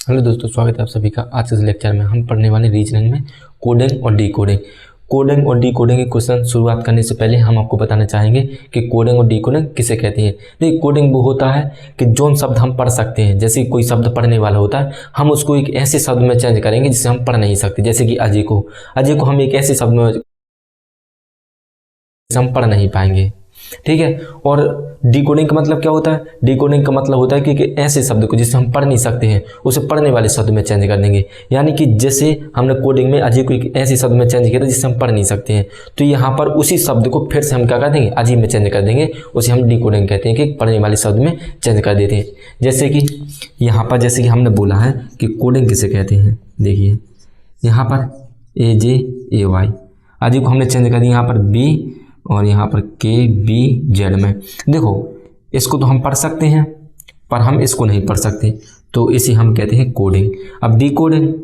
Hello दोस्तों, स्वागत है आप सभी का। आज के इस लेक्चर में हम पढ़ने वाले रीजनिंग में कोडिंग और डीकोडिंग। कोडिंग और डीकोडिंग के क्वेश्चन शुरुआत करने से पहले हम आपको बताना चाहेंगे कि कोडिंग और डीकोडिंग किसे कहते हैं। देखिए, कोडिंग वो होता है कि जो शब्द हम पढ़ सकते हैं, जैसे कोई शब्द पढ़ने वाला होता है, हम उसको एक ऐसे शब्द में चेंज करेंगे जिसे हम पढ़ नहीं सकते। जैसे कि अजय को हम एक ऐसे शब्द में हम पढ़ नहीं पाएंगे, ठीक है। और डिकोडिंग का मतलब क्या होता है? डिकोडिंग का मतलब होता है कि ऐसे शब्द को जिसे हम पढ़ नहीं सकते हैं उसे पढ़ने वाले शब्द में चेंज कर देंगे। यानी कि जैसे हमने कोडिंग में अजय को एक ऐसे शब्द में चेंज किया था जिसे हम पढ़ नहीं सकते हैं, तो यहाँ पर उसी शब्द को फिर से हम क्या कर देंगे, अजय में चेंज कर देंगे। उसे हम डिकोडिंग कहते हैं कि पढ़ने वाले शब्द में चेंज कर देते हैं। जैसे कि यहाँ पर जैसे कि हमने बोला है कि कोडिंग किसे कहते हैं। देखिए यहाँ पर AJAY, अजय को हमने चेंज कर दिया यहाँ पर B और यहाँ पर KBZ में। देखो, इसको तो हम पढ़ सकते हैं पर हम इसको नहीं पढ़ सकते, तो इसे हम कहते हैं कोडिंग। अब डीकोडिंग,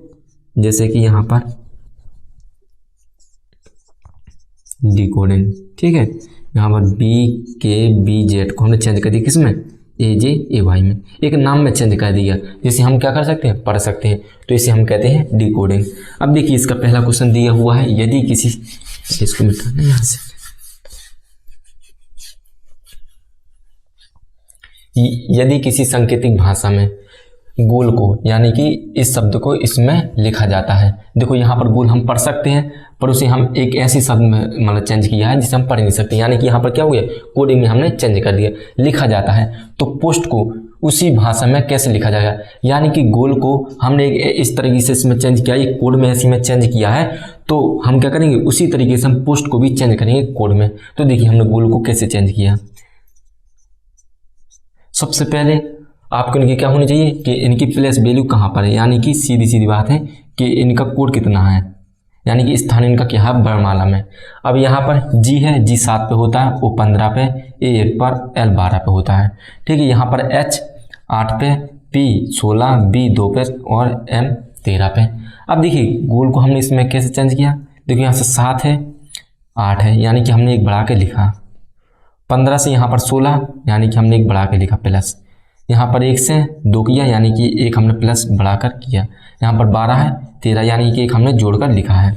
जैसे कि यहाँ पर डीकोडिंग, ठीक है, यहाँ पर BKBZ को हमने चेंज कर दिया किसमें, AJAY में, एक नाम में चेंज कर दिया जिसे हम क्या कर सकते हैं, पढ़ सकते हैं, तो इसे हम कहते हैं डीकोडिंग। अब देखिए इसका पहला क्वेश्चन दिया हुआ है, यदि किसी, इसको मिटाना यहाँ से, यदि किसी सांकेतिक भाषा में गोल को, यानी कि इस शब्द को इसमें लिखा जाता है। देखो यहाँ पर गोल हम पढ़ सकते हैं पर उसे हम एक ऐसे शब्द में मतलब चेंज किया है जिसे हम पढ़ नहीं सकते। यानी कि यहाँ पर क्या हो गया, कोडिंग में हमने चेंज कर दिया। लिखा जाता है तो पोस्ट को उसी भाषा में कैसे लिखा जाएगा, यानी कि गोल को हमने इस तरीके से इसमें चेंज किया, एक कोड में ऐसे में चेंज किया है, तो हम क्या करेंगे, उसी तरीके से हम पोस्ट को भी चेंज करेंगे कोड में। तो देखिए हमने गोल को कैसे चेंज किया। सबसे पहले आपको इनकी क्या होनी चाहिए कि इनकी प्लेस वैल्यू कहाँ पर है, यानी कि सीधी सीधी बात है कि इनका कोड कितना है, यानी कि स्थान इनका क्या है, वर्णमाला में। अब यहाँ पर G है, G 7 पे होता है, O 15 पे, A 1 पर, L 12 पे होता है, ठीक है। यहाँ पर H 8 पे, P 16, B 2 पे और M 13 पे। अब देखिए गोल को हमने इसमें कैसे चेंज किया। देखिए यहाँ से 7 है, 8 है, यानी कि हमने एक बढ़ा के लिखा। 15 से यहाँ पर 16, यानी कि हमने एक बढ़ा के लिखा प्लस। यहाँ पर 1 से 2 किया, यानी कि एक हमने प्लस बढ़ाकर किया। यहाँ पर 12 है, 13, यानी कि एक हमने जोड़कर लिखा है,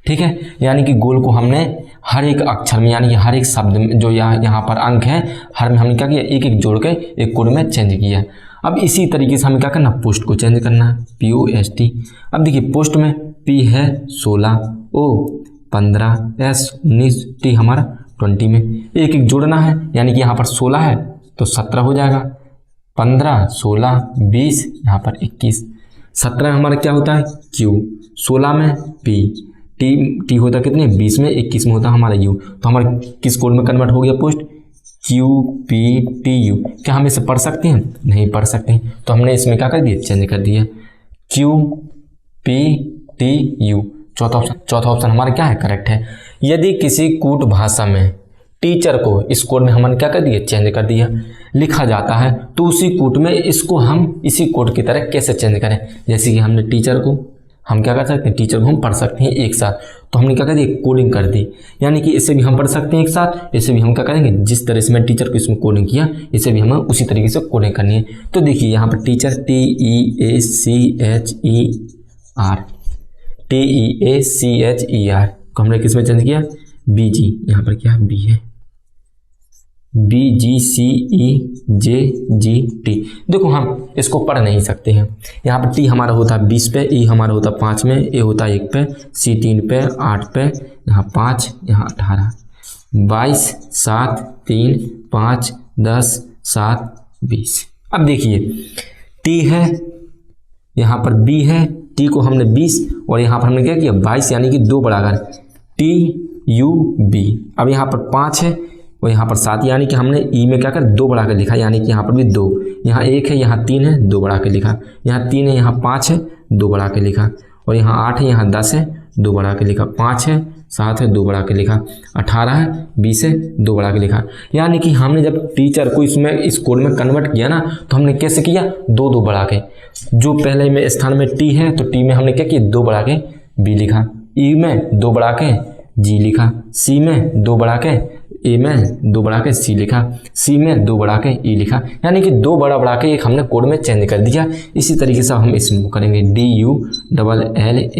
ठीक है। यानी कि गोल को हमने हर एक अक्षर में, यानी कि हर एक शब्द में जो यहाँ पर अंक है, हर में हमने क्या किया, एक एक जोड़ के एक कोड में चेंज किया। अब इसी तरीके से हमें क्या करना, पोस्ट को चेंज करना है, POST। अब देखिए पोस्ट में P है 16, O 15, S 19, T हमारा 20 में एक एक जोड़ना है, यानी कि यहाँ पर 16 है तो 17 हो जाएगा, 15, 16, 20, यहाँ पर 21, 17 में हमारा क्या होता है Q, 16 में P, T होता है कितने, 20 में, 21 में होता है हमारा U। तो हमारा किस कोड में कन्वर्ट हो गया, पोस्ट QPTU। क्या हम इसे पढ़ सकते हैं, नहीं पढ़ सकते हैं, तो हमने इसमें क्या कर दिया, चेंज कर दिया, QPTU। चौथा ऑप्शन हमारा क्या है, करेक्ट है। यदि किसी कूट भाषा में टीचर को इस कोड में हमने क्या कर दिया, चेंज कर दिया, लिखा जाता है, तो उसी कोड में इसको हम इसी कोड की तरह कैसे चेंज करें। जैसे कि हमने टीचर को हम क्या कर सकते हैं, टीचर को हम पढ़ सकते हैं एक साथ, तो हमने क्या कर दिया, कोडिंग कर दी। यानी कि इसे भी हम पढ़ सकते हैं एक साथ, इसे भी हम क्या करेंगे, जिस तरह से मैं टीचर को इसमें कोडिंग किया, इसे भी हमें उसी तरीके से कोडिंग करनी है। तो देखिए यहाँ पर टीचर TEACHER को हमने किस में चेंज किया, BG, यहाँ पर क्या B है, BGCEJGT। देखो हम इसको पढ़ नहीं सकते हैं। यहाँ पर T हमारा होता है 20 पे, E हमारा होता है 5 में, A होता है 1 पे, C 3 पे, 8 पे, यहाँ 5, यहाँ 18, 22, 7, 3, 5, 10, 7, 20। अब देखिए T है, यहाँ पर B है, T को हमने 20 और यहाँ पर हमने क्या किया, 22, यानी कि 2 बढ़ाकर TUB। अब यहाँ पर 5 है और यहाँ पर 7, यानी कि हमने E में क्या कर 2 बढ़ा कर लिखा, यानी कि यहाँ पर भी 2, यहाँ 1 है, यहाँ 3 है, 2 बढ़ा के लिखा, यहाँ 3 है, यहाँ 5 है, 2 बढ़ा के लिखा, और यहाँ 8 है, यहाँ 10 है, 2 बढ़ा के लिखा, 5 है, 7 है, 2 बढ़ा के लिखा, 18 है, 20 है, 2 बढ़ा के लिखा। यानी कि हमने जब टीचर को इसमें इस कोड में कन्वर्ट किया ना, तो हमने कैसे किया, 2 बढ़ा के, जो पहले में स्थान में T है तो T में हमने क्या किया, 2 बढ़ा के B लिखा, E में 2 बढ़ा के G लिखा, C में 2 बढ़ा के ए में 2 बढ़ा के सी लिखा, सी में 2 बढ़ा के ई लिखा, यानी कि 2 बढ़ा के एक हमने कोड में चेंज कर दिया। इसी तरीके से हम इसमें करेंगे DULLARD।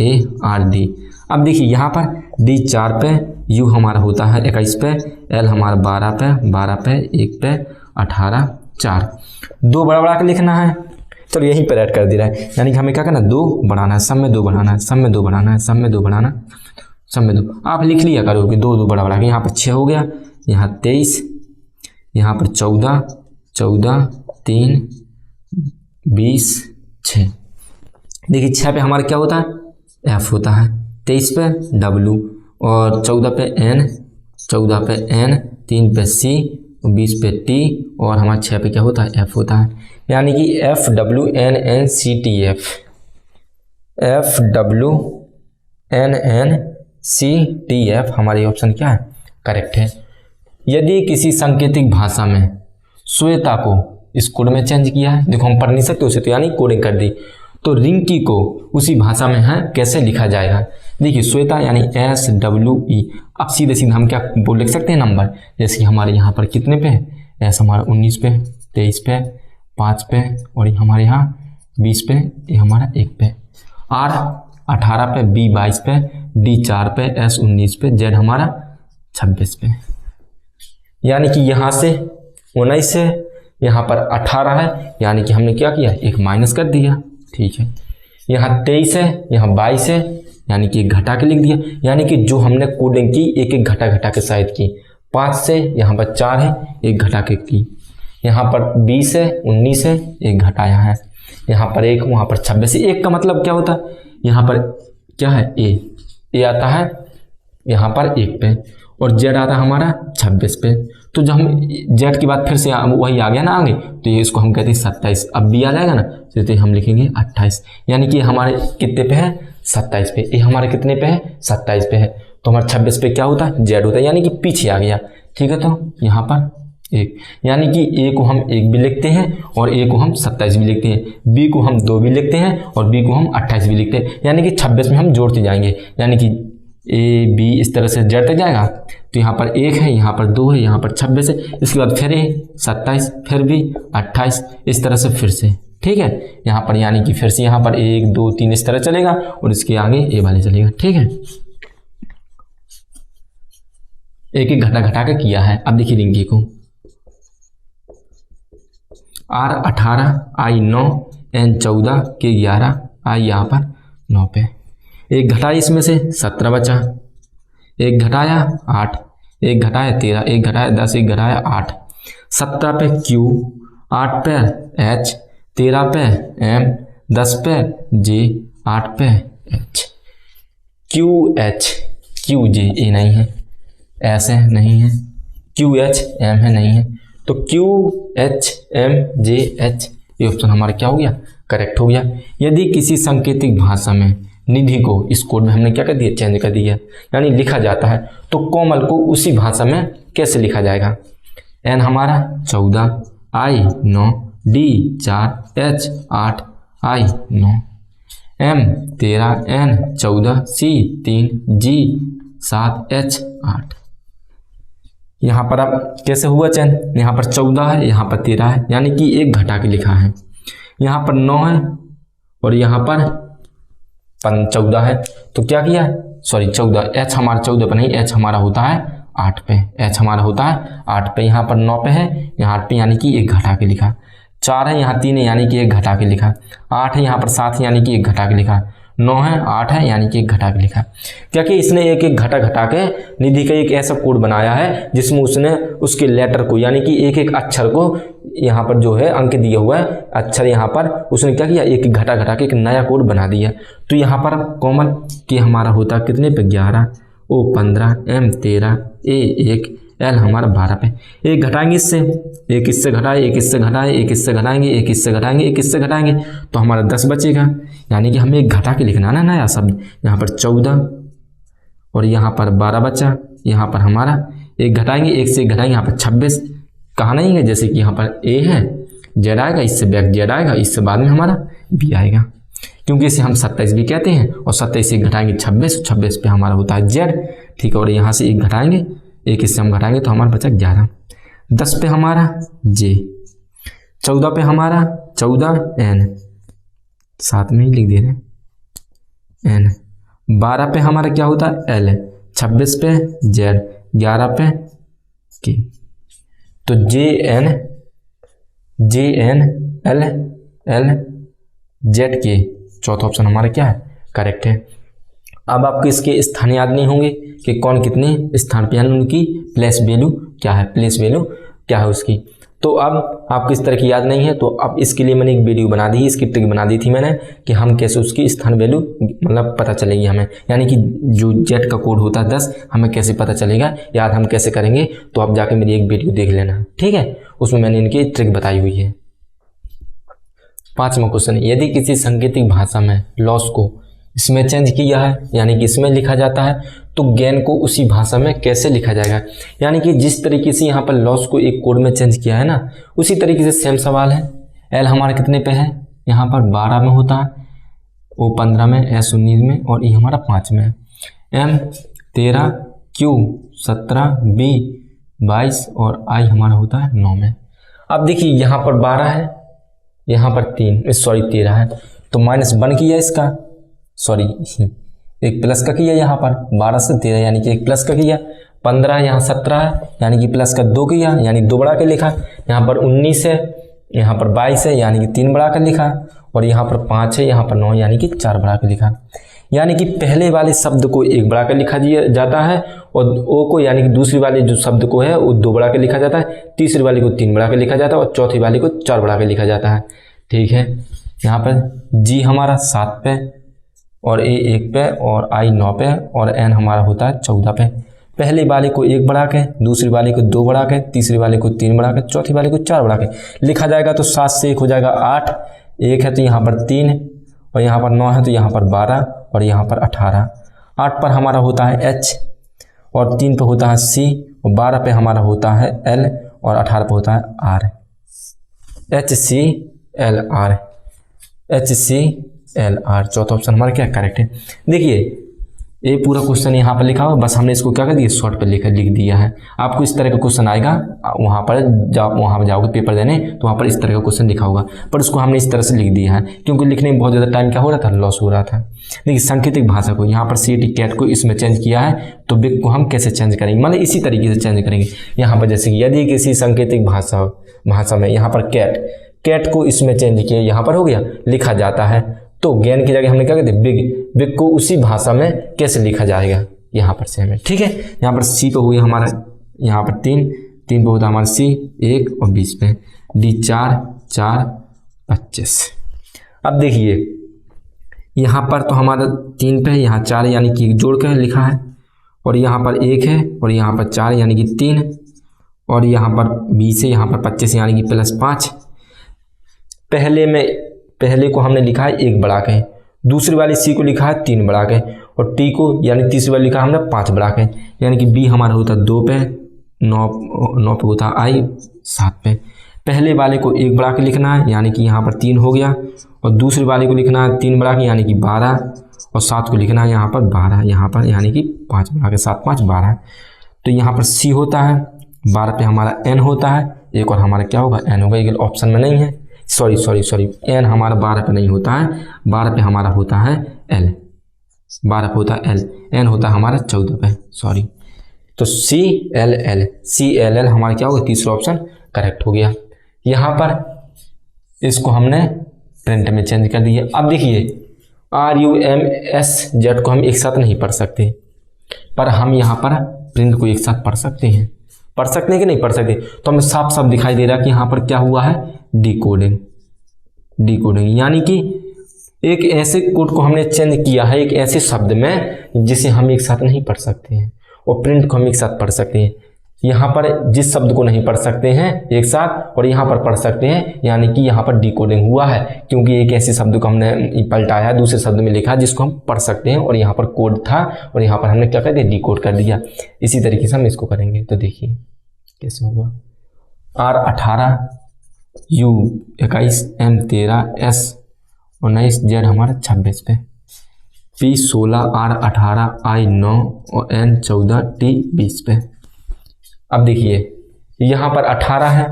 अब देखिए यहाँ पर D 4 पे, U हमारा होता है 21 पे, L हमारा 12 पे, 1 पे 18 4, 2 बढ़ा के लिखना है। चलो यहीं पर ऐड कर दे रहा है, यानी कि हमें क्या करना है, 2 बढ़ाना है, सब में 2 बढ़ाना है, सब में 2 बढ़ाना है, सब में 2 बढ़ाना, सब में 2। आप लिख लिया करोगे 2 बढ़ा के। यहाँ पर 6 हो गया, यहाँ 23, यहाँ पर 14 3 20 6। देखिए 6 पे हमारा क्या होता है, F होता है, 23 पे W, और 14 पे N, 3 पे C, 20 पे T, और हमारा 6 पे क्या होता है, F होता है। यानी कि FWNNCTF, FWNNCTF हमारी ऑप्शन क्या है, करेक्ट है। यदि किसी सांकेतिक भाषा में श्वेता को इस कोड में चेंज किया है, देखो हम पढ़ नहीं सकते उसे, तो यानी कोडिंग कर दी, तो रिंकी को उसी भाषा में है कैसे लिखा जाएगा। देखिए श्वेता यानी SWE। अब सीधे सीधे हम क्या लिख सकते हैं, नंबर, जैसे कि हमारे यहाँ पर कितने पे है, S हमारा 19 पे, 23 पे, 5 पे, और हमारे यहाँ 20 पे, ये हमारा 1 पे, R 18 पे, B 22 पे, D 4 पे, S 19 पे, Z हमारा 26 पे। यानी कि यहाँ से 19 है, यहाँ पर 18 है, यानी कि हमने क्या किया, एक माइनस कर दिया, ठीक है। यहाँ 23 है, यहाँ 22 है, यानी कि एक घटा के लिख दिया। यानी कि जो हमने कोडिंग की एक एक घटा के शायद की, 5 से यहाँ पर 4 है, एक घटा के की, यहाँ पर 20 है, 19 है, एक घटाया है, यहाँ पर 1, वहाँ पर 26 है। 1 का मतलब क्या होता है, यहाँ पर क्या है, ए आता है यहाँ पर 1 पे, और Z आता है हमारा 26 पे। तो जब हम Z की बात फिर से वही आ गया ना आगे, तो ये इसको हम कहते हैं 27। अब B आ जाएगा ना, तो हम लिखेंगे 28, यानी कि हमारे कितने पे है, 27 पे। ये हमारे कितने पे है, 27 पे है, तो हमारा 26 पे क्या होता है, Z होता है, यानी कि पीछे आ गया, ठीक है। तो यहाँ पर 1, यानी कि A को हम 1 भी लिखते हैं, और A को हम 27 भी लिखते हैं, B को हम 2 भी लिखते हैं, और B को हम 28 भी लिखते हैं, यानी कि 26 में हम जोड़ते जाएंगे, यानी कि A B इस तरह से जोड़ते जाएगा। तो यहाँ पर 1 है, यहाँ पर 2 है, यहाँ पर 26 है, इसके बाद फिर 27, फिर भी 28, इस तरह से फिर से, ठीक है। यहाँ पर यानी कि फिर से यहाँ पर 1 2 3 इस तरह चलेगा, और इसके आगे A वाले चलेगा, ठीक है। एक एक घटा के किया है। अब देखिए रिंकी को R 18, I 9, N 14, K 11, I यहाँ पर 9 पे। एक घटाया इसमें से 17 बचा, एक घटाया 8, एक घटाया 13, एक घटाया 10, एक घटाया 8। 17 पे Q, 8 पे H, 13 पे M, 10 पे J, 8 पे H। QH, QJ ये नहीं है, S है नहीं है, QH M है नहीं है, तो QHMJH ये ऑप्शन हमारा क्या हो गया, करेक्ट हो गया। यदि किसी सांकेतिक भाषा में निधि को इस कोड में हमने क्या कर दिया, चेंज कर दिया, यानी लिखा जाता है, तो कोमल को उसी भाषा में कैसे लिखा जाएगा। N हमारा 14, I 9, D 4, H 8, I 9, M 13, N 14, C 3, G 7, H 8। यहाँ पर अब कैसे हुआ चेंज, यहाँ पर 14 है, यहाँ पर 13 है, यानी कि एक घटा के लिखा है। यहाँ पर 9 है, और यहाँ पर 14 है, तो क्या किया, सॉरी 14, H हमारा 14 पे नहीं, H हमारा होता है 8 पे, H हमारा होता है 8 पे। यहाँ पर 9 पे है, यहाँ 8 पे, यानी कि एक घटा के लिखा। 4 है, यहाँ 3 है, यानी कि एक घटा के लिखा। 8 है, यहाँ पर 7 है, यानी कि एक घटा के लिखा। 9 है, 8 है, यानी कि एक घटा के लिखा। क्या कि इसने एक एक घटा के निधि का एक ऐसा कोड बनाया है जिसमें उसने उसके लेटर को, यानी कि एक एक अक्षर को यहाँ पर जो है अंक दिया हुआ है अक्षर, यहाँ पर उसने क्या किया, एक एक घटा के एक नया कोड बना दिया। तो यहाँ पर कोमल के हमारा होता कितने पे, 11, O 15, M 13, A 1, L हमारा 12 पे। एक घटाएंगे इससे, एक इससे घटाए, एक इससे घटाए, एक इससे घटाएंगे, एक इससे घटाएंगे, एक इससे घटाएंगे, तो हमारा 10 बचेगा। यानी कि हमें एक घटा के लिखना ना नया शब्द। यहाँ पर 14 और यहाँ पर 12 बचा, यहाँ पर हमारा एक घटाएंगे, एक से एक घटाएंगे, यहाँ पर 26 कहा नहीं है, जैसे कि यहाँ पर A है, Z आएगा, इससे बैक Z आएगा, इससे बाद में हमारा B आएगा, क्योंकि इसे हम 27 भी कहते हैं। और 27 से घटाएंगे 26, 26 पे हमारा होता है Z, ठीक है। और यहाँ से एक घटाएंगे, एक इससे हम घटाएंगे तो हमारा बचा 11। 10 पे हमारा जे, 14 पे हमारा 14 एन, साथ में ही लिख दे रहे हैं एन। 12 पे हमारा क्या होता है एल, 26 पे जेड, 11 पे के। तो J N L L Z के, चौथा ऑप्शन हमारा क्या है करेक्ट है। अब आपको इसके स्थान याद नहीं होंगे कि कौन कितने स्थान पे, यानी उनकी प्लेस वैल्यू क्या है, प्लेस वैल्यू क्या है उसकी। तो अब आपको इस तरह की याद नहीं है, तो अब इसके लिए मैंने एक वीडियो बना दी, इसकी ट्रिक बना दी थी मैंने कि हम कैसे उसकी स्थान वैल्यू मतलब पता चलेगी हमें, यानी कि जो जेड का कोड होता है 10 हमें कैसे पता चलेगा, याद हम कैसे करेंगे। तो आप जाके मेरी एक वीडियो देख लेना, ठीक है, उसमें मैंने इनकी ट्रिक बताई हुई है। 5वां क्वेश्चन, यदि किसी सांकेतिक भाषा में लॉस को इसमें चेंज किया है, यानी कि इसमें लिखा जाता है, तो गेन को उसी भाषा में कैसे लिखा जाएगा। यानी कि जिस तरीके से यहाँ पर लॉस को एक कोड में चेंज किया है ना, उसी तरीके से सेम सवाल है। एल हमारा कितने पे है, यहाँ पर 12 में होता है, ओ 15 में, एस 19 में और ई हमारा 5 में है। एम 13, क्यू 17, बी 22 और आई हमारा होता है 9 में। अब देखिए यहाँ पर 12 है, यहाँ पर 13 है, तो -1 किया इसका, सॉरी एक प्लस का किया यहाँ पर 12 से 13 यानी कि एक प्लस का किया। 15 यहाँ 17 है यानी कि प्लस का 2 किया, यानी 2 बढ़ा के लिखा। यहाँ पर 19 है, यहाँ पर 22 है यानी कि 3 बढ़ा कर लिखा, और यहाँ पर 5 है, यहाँ पर 9 यानी कि 4 बढ़ा कर लिखा। यानी कि पहले वाले शब्द को 1 बढ़ा कर लिखा जाता है, और ओ को यानी कि दूसरी वाले जो शब्द को है वो 2 बढ़ा कर लिखा जाता है, तीसरी वाले को 3 बढ़ा कर लिखा जाता है और चौथी वाले को 4 बढ़ा कर लिखा जाता है। ठीक है, यहाँ पर जी हमारा 7 पे और ए 1 पे और आई 9 पे और एन हमारा होता है 14 पे। पहले वाले को 1 बढ़ा के, दूसरी वाले को 2 बढ़ा के, तीसरी वाले को 3 बढ़ा के, चौथी वाले को 4 बढ़ा के लिखा जाएगा। तो 7 से 1 हो जाएगा 8, 1 है तो यहाँ पर 3 और यहाँ पर 9 है तो यहाँ पर 12 और यहाँ पर 18। 8 पर हमारा होता है एच और 3 पे होता है सी और 12 पे हमारा होता है एल और 18 पे होता है आर। HClR, चौथा ऑप्शन हमारा क्या करेक्ट है। देखिए ये पूरा क्वेश्चन यहाँ पर लिखा हुआ, बस हमने इसको क्या कर दिया शॉर्ट पे लिख दिया है। आपको इस तरह का क्वेश्चन आएगा, वहाँ पर जाओगे पेपर देने तो वहाँ पर इस तरह का क्वेश्चन लिखा होगा, पर उसको हमने इस तरह से लिख दिया है क्योंकि लिखने में बहुत ज़्यादा टाइम क्या हो रहा था, लॉस हो रहा था। देखिए सांकेतिक भाषा को यहाँ पर CAT कैट को इसमें चेंज किया है, तो बिग को हम कैसे चेंज करेंगे, मतलब इसी तरीके से चेंज करेंगे। यहाँ पर जैसे कि यदि किसी सांकेतिक भाषा में यहाँ पर कैट को इसमें चेंज किया, यहाँ पर हो गया लिखा जाता है, तो गेन की जगह हमने क्या कहते हैं बिग को उसी भाषा में कैसे लिखा जाएगा, यहाँ पर से हमें। ठीक है, यहाँ पर सी पे हुई हमारा, यहाँ पर 3 पे होता है हमारा सी 1 और 20 पे डी 4 4 25। अब देखिए यहाँ पर तो हमारा 3 पे यहाँ 4 यानी कि जोड़ कर लिखा है, और यहाँ पर 1 है और यहाँ पर 4 यानी कि 3 और यहाँ पर 20 है, यहाँ पर 25 यानी कि +5। पहले को हमने लिखा है 1 बढ़ा के, दूसरी वाली सी को लिखा है 3 बढ़ा के, और टी को यानी तीसरी वाली लिखा हमने 5 बढ़ा के, यानी कि बी हमारा होता है 2 पे, 9 पे होता है आई 7 पे। पहले वाले को 1 बढ़ा के लिखना है यानी कि यहाँ पर 3 हो गया, और दूसरी वाले को लिखना है 3 बढ़ा के यानी कि 12, और 7 को लिखना है यहाँ पर 12, यहाँ पर यानी कि 5 बढ़ा के 7 5 12। तो यहाँ पर सी होता है 12 पे हमारा एन होता है, एक और हमारा क्या होगा एन होगा, ये ऑप्शन में नहीं है, सॉरी एन हमारा 12 पे नहीं होता है, 12 पे हमारा होता है एल, 12 पे होता है एल, एन होता है हमारा 14 पे, सॉरी। तो CLL हमारा क्या होगा, तीसरा ऑप्शन करेक्ट हो गया। यहाँ पर इसको हमने प्रिंट में चेंज कर दिया। अब देखिए RUMSZ को हम एक साथ नहीं पढ़ सकते, पर हम यहाँ पर प्रिंट को एक साथ पढ़ सकते हैं कि नहीं पढ़ सकते। तो हमें साफ साफ दिखाई दे रहा है कि यहाँ पर क्या हुआ है, डिकोडिंग, यानी कि एक ऐसे कोड को हमने चेंज किया है एक ऐसे शब्द में जिसे हम एक साथ नहीं पढ़ सकते हैं, और प्रिंट को हम एक साथ पढ़ सकते हैं। यहाँ पर जिस शब्द को नहीं पढ़ सकते हैं एक साथ और यहाँ पर पढ़ सकते हैं, यानी कि यहाँ पर डिकोडिंग हुआ है, क्योंकि एक ऐसे शब्द को हमने पलटाया दूसरे शब्द में लिखा जिसको हम पढ़ सकते हैं, और यहाँ पर कोड था और यहाँ पर हमने क्या कर दिया, डिकोड कर दिया। इसी तरीके से हम इसको करेंगे, तो देखिए कैसे हुआ। R18 U21 M13 S19 Z हमारा 26 पे, P16 R18 I9 और N14 T 20 पे। अब देखिए यहाँ पर 18 है,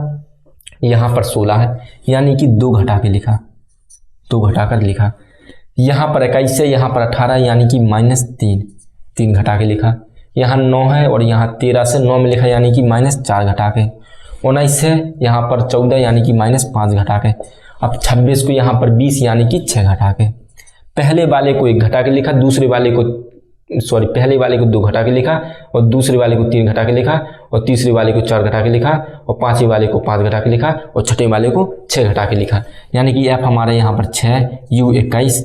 यहाँ पर 16 है, यानी कि 2 घटा के लिखा, 2 घटा कर लिखा। यहाँ पर 21 है, यहाँ पर 18 यानी कि -3, 3 घटा के लिखा। यहाँ 9 है और यहाँ 13 से 9 में लिखा यानी कि -4 घटा के। 19 है, यहाँ पर 14 यानी कि -5 घटा के। अब 26 को यहाँ पर 20 यानी कि 6 घटा के। पहले वाले को 1 घटा के लिखा, दूसरे वाले को पहले वाले को 2 घटा के लिखा, और दूसरे वाले को 3 घटा के लिखा, और तीसरे वाले को 4 घटा के लिखा, और पांचवें वाले को 5 घटा के लिखा, और छठे वाले को 6 घटा के लिखा। यानी कि F हमारा यहाँ पर 6, U 21,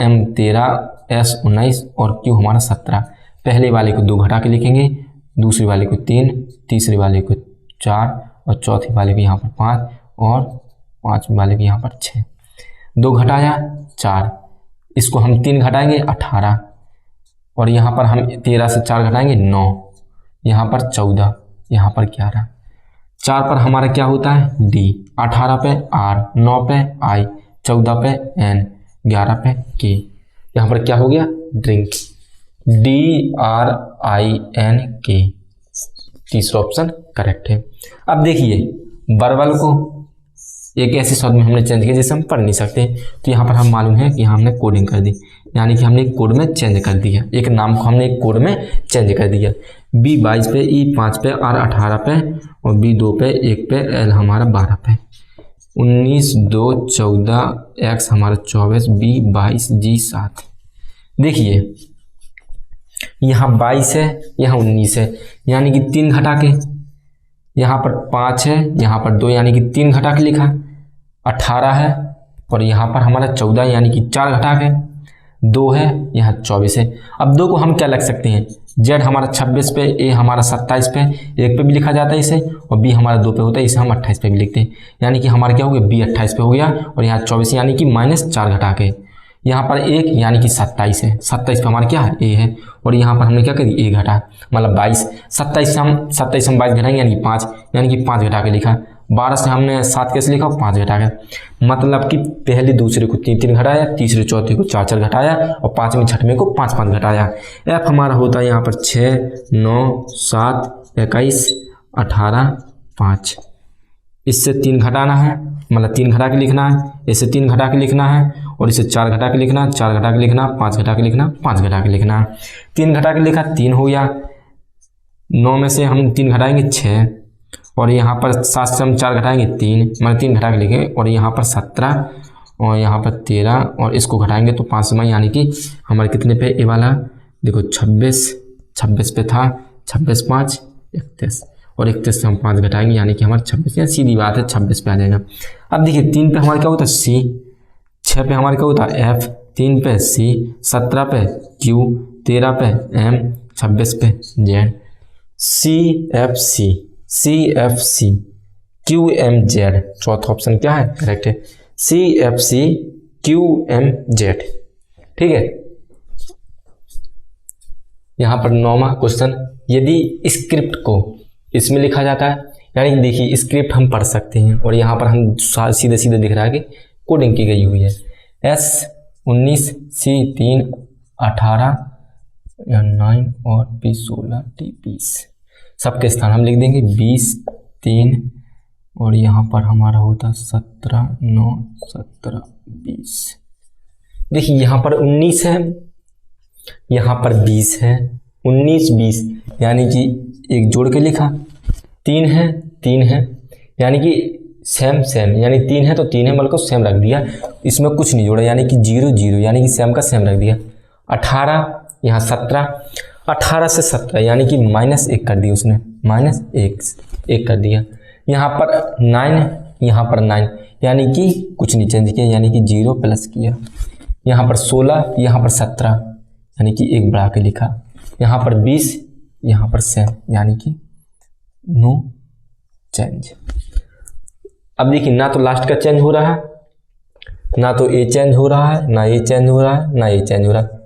M 13, S 19 और Q हमारा 17। पहले वाले को 2 घटा के लिखेंगे, दूसरे वाले को 3, तीसरे वाले को 4 और चौथे वाले को यहाँ पर 5 और पांचवें वाले को यहाँ पर 6। 2 घटाया 4, इसको हम 3 घटाएंगे 18, और यहाँ पर हम 13 से 4 घटाएंगे 9, यहाँ पर 14, यहाँ पर 11। 4 पर हमारा क्या होता है D, 18 पे R, 9 पे I, 14 पे N, 11 पे K। यहाँ पर क्या हो गया ड्रिंक, DRINK, तीसरा ऑप्शन करेक्ट है। अब देखिए वर्बल को एक ऐसे शब्द में हमने चेंज किया जिसे हम पढ़ नहीं सकते, तो यहाँ पर हम मालूम है कि हमने कोडिंग कर दी, यानी कि हमने एक कोड में चेंज कर दिया, एक नाम को हमने एक कोड में चेंज कर दिया। B 22 पे, E 5 पे, R 18 पे और B 2 पे, 1 पे, L हमारा 12 पे। 19, 2, 14, X हमारा 24, B 22, G 7। देखिए यहाँ 22 है, यहाँ 19 है, यानी कि 3 घटा के, यहाँ पर 5 है, यहाँ पर 2 यानी कि 3 घटा के लिखा। 18 है और यहाँ पर हमारा 14 यानी कि 4 घटा के। 2 है, यहाँ 24 है। अब 2 को हम क्या लिख सकते हैं, Z हमारा 26 पे, A हमारा 27 पे, 1 पे भी लिखा जाता है इसे, और B हमारा 2 पे होता है, इसे हम 28 पे भी लिखते हैं। यानी कि हमारा क्या हो गया B 28 पे हो गया, और यहाँ 24 यानी कि -4 घटा के। यहाँ पर 1 यानी कि 27 है, 27 पे हमारा क्या है A है, और यहाँ पर हमने क्या कर दिया 1 घटा, मतलब 22। 27 से हम 22 घटाएंगे यानी कि 5, यानी कि 5 घटा के लिखा। 12 से हमने 7 कैसे लिखा, 5 घटा के। मतलब कि पहले दूसरे को 3 घटाया, तीसरे चौथे को 4 घटाया, और पाँचवें छठवें को 5 घटाया। F हमारा होता है यहाँ पर 6, 9, 7, 21, 18, 5। इससे 3 घटाना है, मतलब 3 घटा के लिखना है, इससे 3 घटा के लिखना है, और इसे 4 घटा के लिखना, 4 घटा के लिखना, 5 घटा के लिखना, 5 घटा के लिखना। 3 घटा के लिखा 3 हो गया, 9 में से हम 3 घटाएंगे 6, और यहाँ पर 7 से हम 4 घटाएंगे 3, मतलब 3 घटा के लिखे, और यहाँ पर 17 और यहाँ पर 13, और इसको घटाएंगे तो 5 में, यानी कि हमारे कितने पे ए वाला देखो 26 पे था, 26 5 31, और 31 से हम 5 घटाएंगे यानी कि हमारा 26, या सीधी बात है 26 पे आ जाएगा। अब देखिए 3 पे हमारा क्या होता है C, 6 पे हमारे क्या होता है F, 3 पे C, 17 पे Q, 13 पे M, 26 पे Z। CFC QMZ, चौथा ऑप्शन क्या है करेक्ट है, CFC QMZ। ठीक है, यहाँ पर 9वां क्वेश्चन, यदि स्क्रिप्ट को इसमें लिखा जाता है, यानी देखिए स्क्रिप्ट हम पढ़ सकते हैं, और यहाँ पर हम सीधे सीधे दिख रहा है कि कोडिंग की गई हुई है। S 19, C 3, 18, 9 और B 16, D 20। सबके स्थान हम लिख देंगे 20, 3, और यहाँ पर हमारा होता 17, 9, 17, 20। देखिए यहाँ पर 19 है, यहाँ पर 20 है, 19 20 यानी कि एक जोड़ के लिखा। 3 है यानी कि सेम यानी 3 है तो 3 है, मतलब सेम रख दिया, इसमें कुछ नहीं जोड़ा, यानी कि 0 0 यानी कि सेम का सेम रख दिया। 18 यहाँ 17, 18 से 17 यानी कि -1 कर दिया उसने, -1 कर दिया। यहाँ पर 9, यहाँ पर 9 यानी कि कुछ नहीं चेंज किया, यानी कि 0 प्लस किया। यहाँ पर 16, यहाँ पर 17 यानी कि 1 बढ़ा के लिखा। यहाँ पर 20, यहाँ पर सेम यानी कि नो चेंज। अब देखिए ना तो लास्ट का चेंज हो रहा है, ना तो ए चेंज हो रहा है, ना ये चेंज हो रहा है, ना ये चेंज हो रहा है।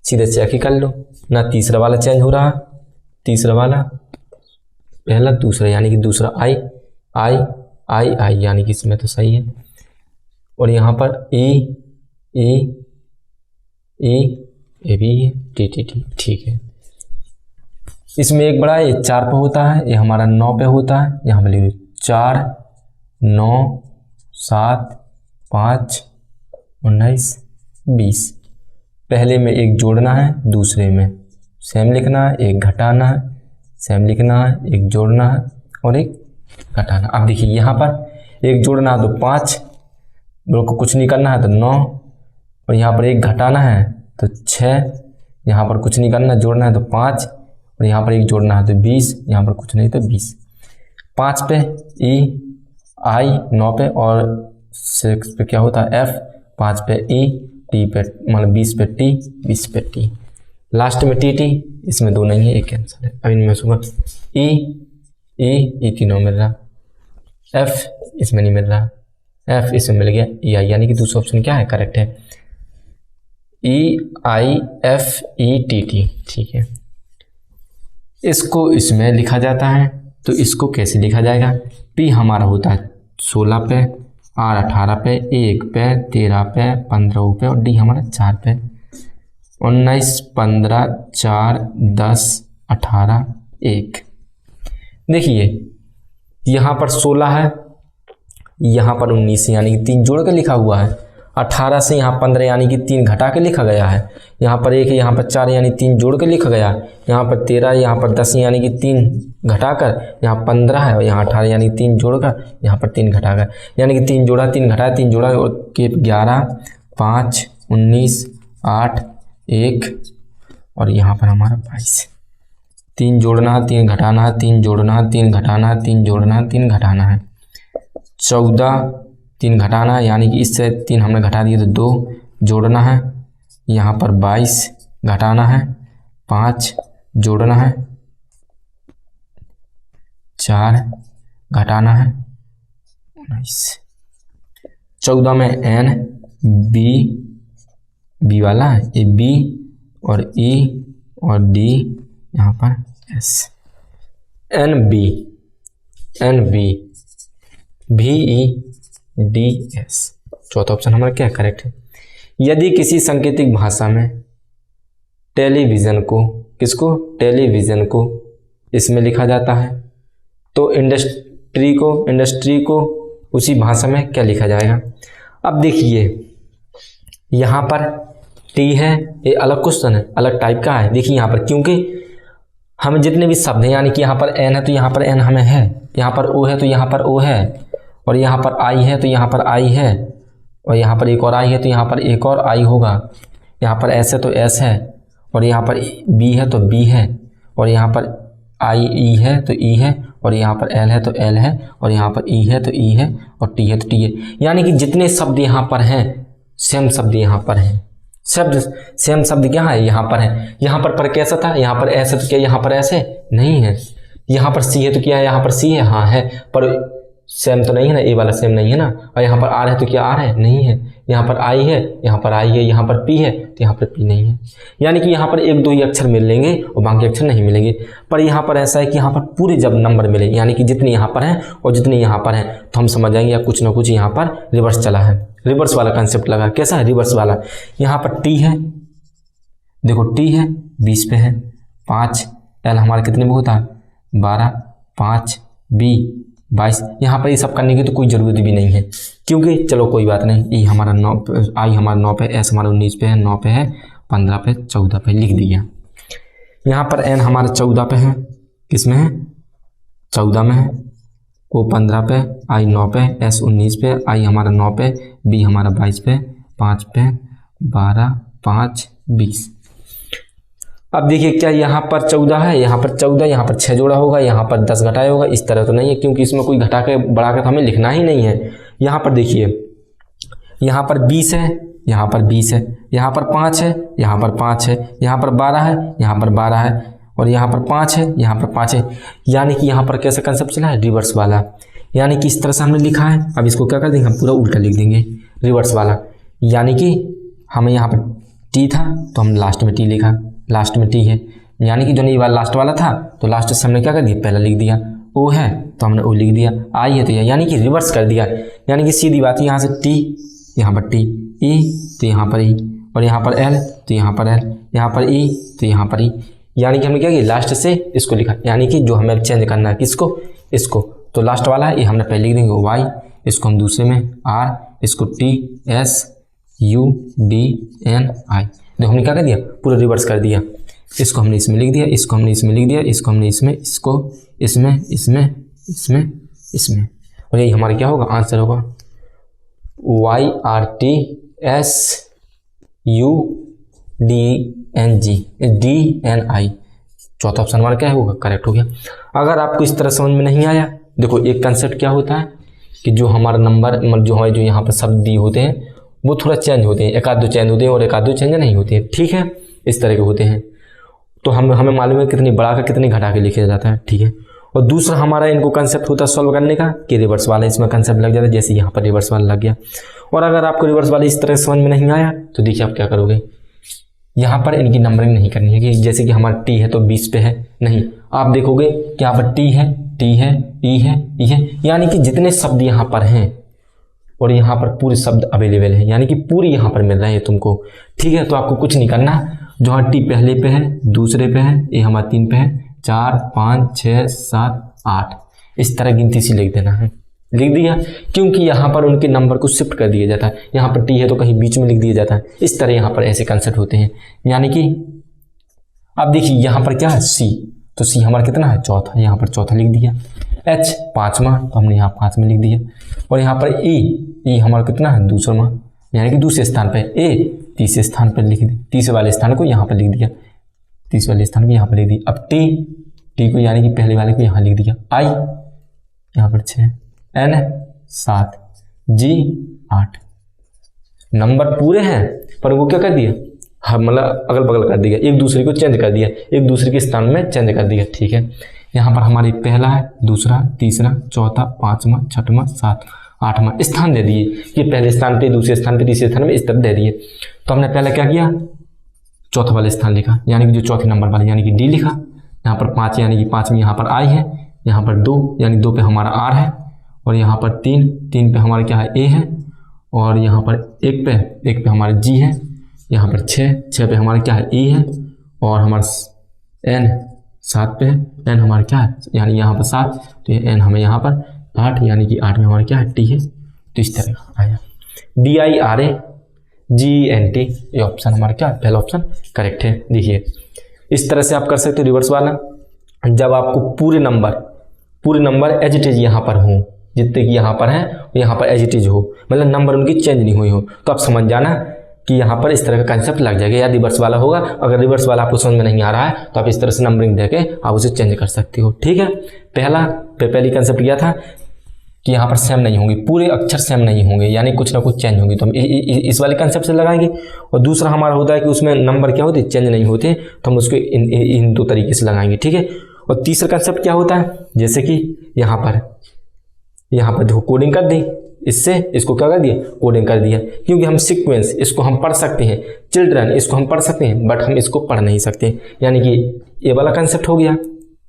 सीधे चेक ही कर लो, ना तीसरा वाला चेंज हो रहा है, तीसरा वाला पहला दूसरा यानी कि दूसरा आई यानी कि इसमें तो सही है। और यहाँ पर ए भी है, ठीक है। इसमें एक बड़ा है, ये 4 पे होता है, ये हमारा 9 पे होता है। यहाँ पर लिख 4 9 7 5 19 20। पहले में एक जोड़ना है, दूसरे में सेम लिखना है, एक घटाना है, सेम लिखना है, एक जोड़ना है और एक घटाना। अब देखिए यहाँ पर एक जोड़ना है तो 5, लोग को कुछ नहीं करना है तो 9, और यहाँ पर एक घटाना है तो 6, यहाँ पर कुछ नहीं करना, जोड़ना है तो 5, और यहाँ पर एक जोड़ना है तो 20, यहाँ पर कुछ नहीं तो 20। 5 पे ई आई, 9 पे और 6 पे क्या होता है एफ, 5 पे ई, टी पे मतलब 20 पे टी, 20 पे टी, लास्ट में टी टी, इसमें 2 नहीं है, एक कैंसिल है। अब इनमें सुबह ई ई ई तीनों मिल रहा, एफ इसमें नहीं मिल रहा, एफ इसमें मिल गया, ई आई, यानी कि दूसरा ऑप्शन क्या है करेक्ट है, E I F E T T. ठीक है, इसको इसमें लिखा जाता है, तो इसको कैसे लिखा जाएगा, पी हमारा होता है 16 पे, आर 18 पे, 1 पे, 13 पे, 15 पे और डी हमारा 4 पे, 19 15 4 10 18 1। देखिए यहाँ पर 16 है, यहाँ पर 19 यानी कि 3 जोड़ के लिखा हुआ है, 18 से यहाँ 15 यानी कि 3 घटा के लिखा गया है, यहाँ पर 1 है, यहाँ पर 4 यानी 3 जोड़ के लिखा गया है, यहाँ पर 13, यहाँ पर 10 यानी कि 3 घटाकर, यहाँ 15 है और यहाँ 18 यानी 3 जोड़कर, यहाँ पर 3 घटाकर, यानी कि 3 जोड़ा 3 घटाया 3 जोड़ा और के 11 5 19 8 1 और यहाँ पर हमारा 22। 3 जोड़ना है 3 घटाना है, 3 जोड़ना है 3 घटाना है, 3 जोड़ना है 3 घटाना है, 14 3 घटाना है, यानी कि इससे 3 हमने घटा दिए तो 2 जोड़ना है, यहाँ पर 22 घटाना है, 5 जोड़ना है, 4 घटाना है, 19। 14 में एन बी वाला है, ये बी और ई और डी, यहाँ पर एस, एन बी भी ई डी एस। चौथा ऑप्शन हमारा क्या करेक्ट है। यदि किसी सांकेतिक भाषा में टेलीविज़न को इसमें लिखा जाता है तो इंडस्ट्री को उसी भाषा में क्या लिखा जाएगा। अब देखिए यहाँ पर टी है, ये अलग क्वेश्चन है, अलग टाइप का है। देखिए यहाँ पर क्योंकि हमें जितने भी शब्द हैं, यानी कि यहाँ पर एन है तो यहाँ पर एन हमें है, यहाँ पर ओ है तो यहाँ पर ओ है, और यहाँ पर आई है तो यहाँ पर आई है, और यहाँ पर एक और आई है तो यहाँ पर एक और आई होगा, यहाँ पर एस है तो एस है, और यहाँ पर बी है तो बी है, और यहाँ पर आई ई है तो ई है, और यहाँ पर एल है तो एल है, और यहाँ पर ई है तो ई है, और टी है तो टी है। यानी कि जितने शब्द यहाँ पर हैं सेम शब्द यहाँ पर हैं, सेम शब्द क्या है यहाँ पर है। यहाँ पर कैसा था, यहाँ पर ऐसे तो क्या यहाँ पर ऐसे नहीं है, यहाँ पर सी है तो क्या है यहाँ पर सी है, हाँ है, पर सेम तो नहीं है ना, ए वाला सेम नहीं है ना। और यहाँ पर आर है तो क्या आर है, नहीं है। यहाँ पर आई है, यहाँ पर आई है, यहाँ पर पी है तो यहाँ पर पी नहीं है। यानी कि यहाँ पर 1-2 ही अक्षर मिलेंगे और बाकी अक्षर नहीं मिलेंगे। पर यहाँ पर ऐसा है कि यहाँ पर पूरे जब नंबर मिले, यानी कि जितने यहाँ पर हैं और जितने यहाँ पर हैं, तो हम समझ जाएंगे या कुछ ना कुछ यहाँ पर रिवर्स चला है, रिवर्स वाला कंसेप्ट लगा। कैसा है, रिवर्स वाला। यहाँ पर टी है, देखो टी है 20 पे है, 5 एल हमारा कितने में होता है 12, 5 बी 22। यहाँ पर ये सब करने की तो कोई ज़रूरत भी नहीं है, क्योंकि चलो कोई बात नहीं, ई हमारा 9 पे, आई हमारा 9 पे, एस हमारा 19 पे है, 9 पे है, 15 पे, 14 पे लिख दिया। यहाँ पर एन हमारा 14 पे है, किस में है 14 में है, ओ 15 पे, आई 9 पे, एस 19 पे, आई हमारा 9 पे, बी हमारा 22 पे, 5 पे, 12, 5, 20। अब देखिए क्या यहाँ पर 14 है, यहाँ पर 14, यहाँ पर 6 जोड़ा होगा, यहाँ पर 10 घटाया होगा, इस तरह तो नहीं है, क्योंकि इसमें कोई घटा के बढ़ा के तो हमें लिखना ही नहीं है। यहाँ पर देखिए, यहाँ पर 20 है, यहाँ पर 20 है, यहाँ पर 5 है, यहाँ पर 5 है, यहाँ पर 12 है, यहाँ पर 12 है, और यहाँ पर 5 है, यहाँ पर 5 है। यानी कि यहाँ पर कैसा कंसेप्ट चला है, रिवर्स वाला। यानी कि इस तरह से हमने लिखा है। अब इसको क्या कर देंगे, हम पूरा उल्टा लिख देंगे, रिवर्स वाला। यानी कि हमें यहाँ पर टी था तो हम लास्ट में टी लिखा, लास्ट में टी है, यानी कि जो नहीं वाला लास्ट वाला था तो लास्ट से हमने क्या कर दिया, पहला लिख दिया। ओ है तो हमने ओ लिख दिया, आई है तो यानी कि रिवर्स कर दिया। यानी कि सीधी बात है, यहाँ से टी, यहाँ पर टी, ई तो यहाँ पर ई, और यहाँ पर एल तो यहाँ पर एल, यहाँ पर ई तो यहाँ पर ई। यानी कि हमने क्या किया, लास्ट से इसको लिखा, यानी कि जो हमें चेंज करना है किसको, इसको। तो लास्ट वाला है ये हमने पहले लिख देंगे वाई, इसको हम दूसरे में आर, इसको T S U D N I. देखो हमने क्या कर दिया, पूरा रिवर्स कर दिया। इसको हमने इसमें लिख दिया, इसको हमने इसमें लिख दिया, इसको हमने इसमें, इसको इसमें, इसमें, इसमें, इसमें, और यही हमारा क्या होगा, आंसर होगा Y R T S U D N G D N I. चौथा ऑप्शन हमारा क्या होगा, करेक्ट हो गया। अगर आपको इस तरह समझ में नहीं आया, देखो एक कंसेप्ट क्या होता है कि जो हमारा नंबर जो हमारे जो यहाँ पर शब्द दिए होते हैं वो थोड़ा चेंज होते हैं, एक आध दो चेंज होते हैं और एक आध दो चेंज नहीं होते हैं, ठीक है, इस तरह के होते हैं। तो हमें मालूम है कितनी बढ़ा कर कितनी घटा के लिखा जाता है, ठीक है। और दूसरा हमारा इनको कंसेप्ट होता है सॉल्व करने का कि रिवर्स वाला इसमें कंसेप्ट लग जाता है, जैसे यहाँ पर रिवर्स वाला लग गया। और अगर आपको रिवर्स वाला इस तरह समझ में नहीं आया तो देखिए आप क्या करोगे, यहाँ पर इनकी नंबरिंग नहीं करनी है कि जैसे कि हमारा टी है तो 20 पे है, नहीं, आप देखोगे कि यहाँ पर टी है, टी है, ई है, ई है, यानी कि जितने शब्द यहाँ पर हैं और यहाँ पर पूरे शब्द अवेलेबल हैं, यानी कि पूरे यहाँ पर मिल रहे हैं तुमको, ठीक है। तो आपको कुछ नहीं करना, जो हाँ टी पहले पे है, दूसरे पे है, ये हमारा 3 पे है, 4 5 6 7 8, इस तरह गिनती से लिख देना है। लिख दिया, क्योंकि यहाँ पर उनके नंबर को शिफ्ट कर दिया जाता है, यहाँ पर टी है तो कहीं बीच में लिख दिया जाता है, इस तरह यहाँ पर ऐसे कंसेप्ट होते हैं। यानी कि अब देखिए यहाँ पर क्या है सी, तो सी हमारा कितना है, चौथा, यहाँ पर चौथा लिख दिया। एच पाँचवा, तो हमने यहाँ 5 में लिख दिया। और यहाँ पर ई हमारा कितना है, दूसरा, यानी कि दूसरे स्थान पर। ए तीसरे स्थान पर लिख दिया, तीसरे वाले स्थान को यहाँ पर लिख दिया, तीसरे वाले स्थान को यहाँ पर लिख दिया। अब टी को यानी कि पहले वाले को यहाँ लिख दिया। आई यहाँ पर 6, एन 7, जी 8, नंबर पूरे हैं पर वो क्या कर दिया, हम मतलब अगल बगल कर दिया, एक दूसरे को चेंज कर दिया, एक दूसरे के स्थान में चेंज कर दिया, ठीक है। यहाँ पर हमारी पहला है, दूसरा, तीसरा, चौथा, पाँचवा, छठवां, 7, 8वां स्थान दे दिए, ये पहले स्थान पे, दूसरे स्थान पे, तीसरे स्थान में इस तरह दे दिए। तो हमने पहले क्या किया, चौथा वाले स्थान लिखा, यानी कि जो चौथे नंबर वाले यानी कि डी लिखा। यहाँ पर 5 यानी कि 5 में यहाँ पर आई है, यहाँ पर 2 यानी 2 पे हमारा आर है, और यहाँ पर 3 पे हमारा क्या है, ए है, और यहाँ पर 1 पे हमारा जी है, यहाँ पर 6 पे हमारा क्या है, ई है, और हमारा एन 7 पे है, एन हमारा क्या है, यानी यहाँ पर 7, तो ये एन हमें यहाँ पर 8, यानी कि 8 में हमारा क्या है, टी है। तो इस तरह का आया DIRAGENT, ये ऑप्शन हमारा क्या है, पहला ऑप्शन करेक्ट है। देखिए इस तरह से आप कर सकते हो रिवर्स वाला, जब आपको पूरे नंबर एज इट इज यहाँ पर हों, जितने कि यहाँ पर हैं यहाँ पर एज इट इज हो, मतलब नंबर उनकी चेंज नहीं हुई हो, तो आप समझ जाना कि यहाँ पर इस तरह का कंसेप्ट लग जाएगा, या रिवर्स वाला होगा। अगर रिवर्स वाला आपको समझ में नहीं आ रहा है तो आप इस तरह से नंबरिंग देके आप उसे चेंज कर सकते हो, ठीक है। पहली कंसेप्ट यह था कि यहाँ पर सेम नहीं होंगे, पूरे अक्षर सेम नहीं होंगे, यानी कुछ ना कुछ चेंज होंगे, तो हम इस वाले कंसेप्ट से लगाएंगे। और दूसरा हमारा होता है कि उसमें नंबर क्या होते, चेंज नहीं होते, तो हम उसको इन 2 तरीके से लगाएंगे, ठीक है। और तीसरा कंसेप्ट क्या होता है, जैसे कि यहाँ पर देखो कोडिंग कर दी, इससे इसको क्या कर दिया, कोडिंग कर दिया, क्योंकि हम सीक्वेंस इसको हम पढ़ सकते हैं, चिल्ड्रन इसको हम पढ़ सकते हैं, बट हम इसको पढ़ नहीं सकते, यानी कि ये वाला कंसेप्ट हो गया,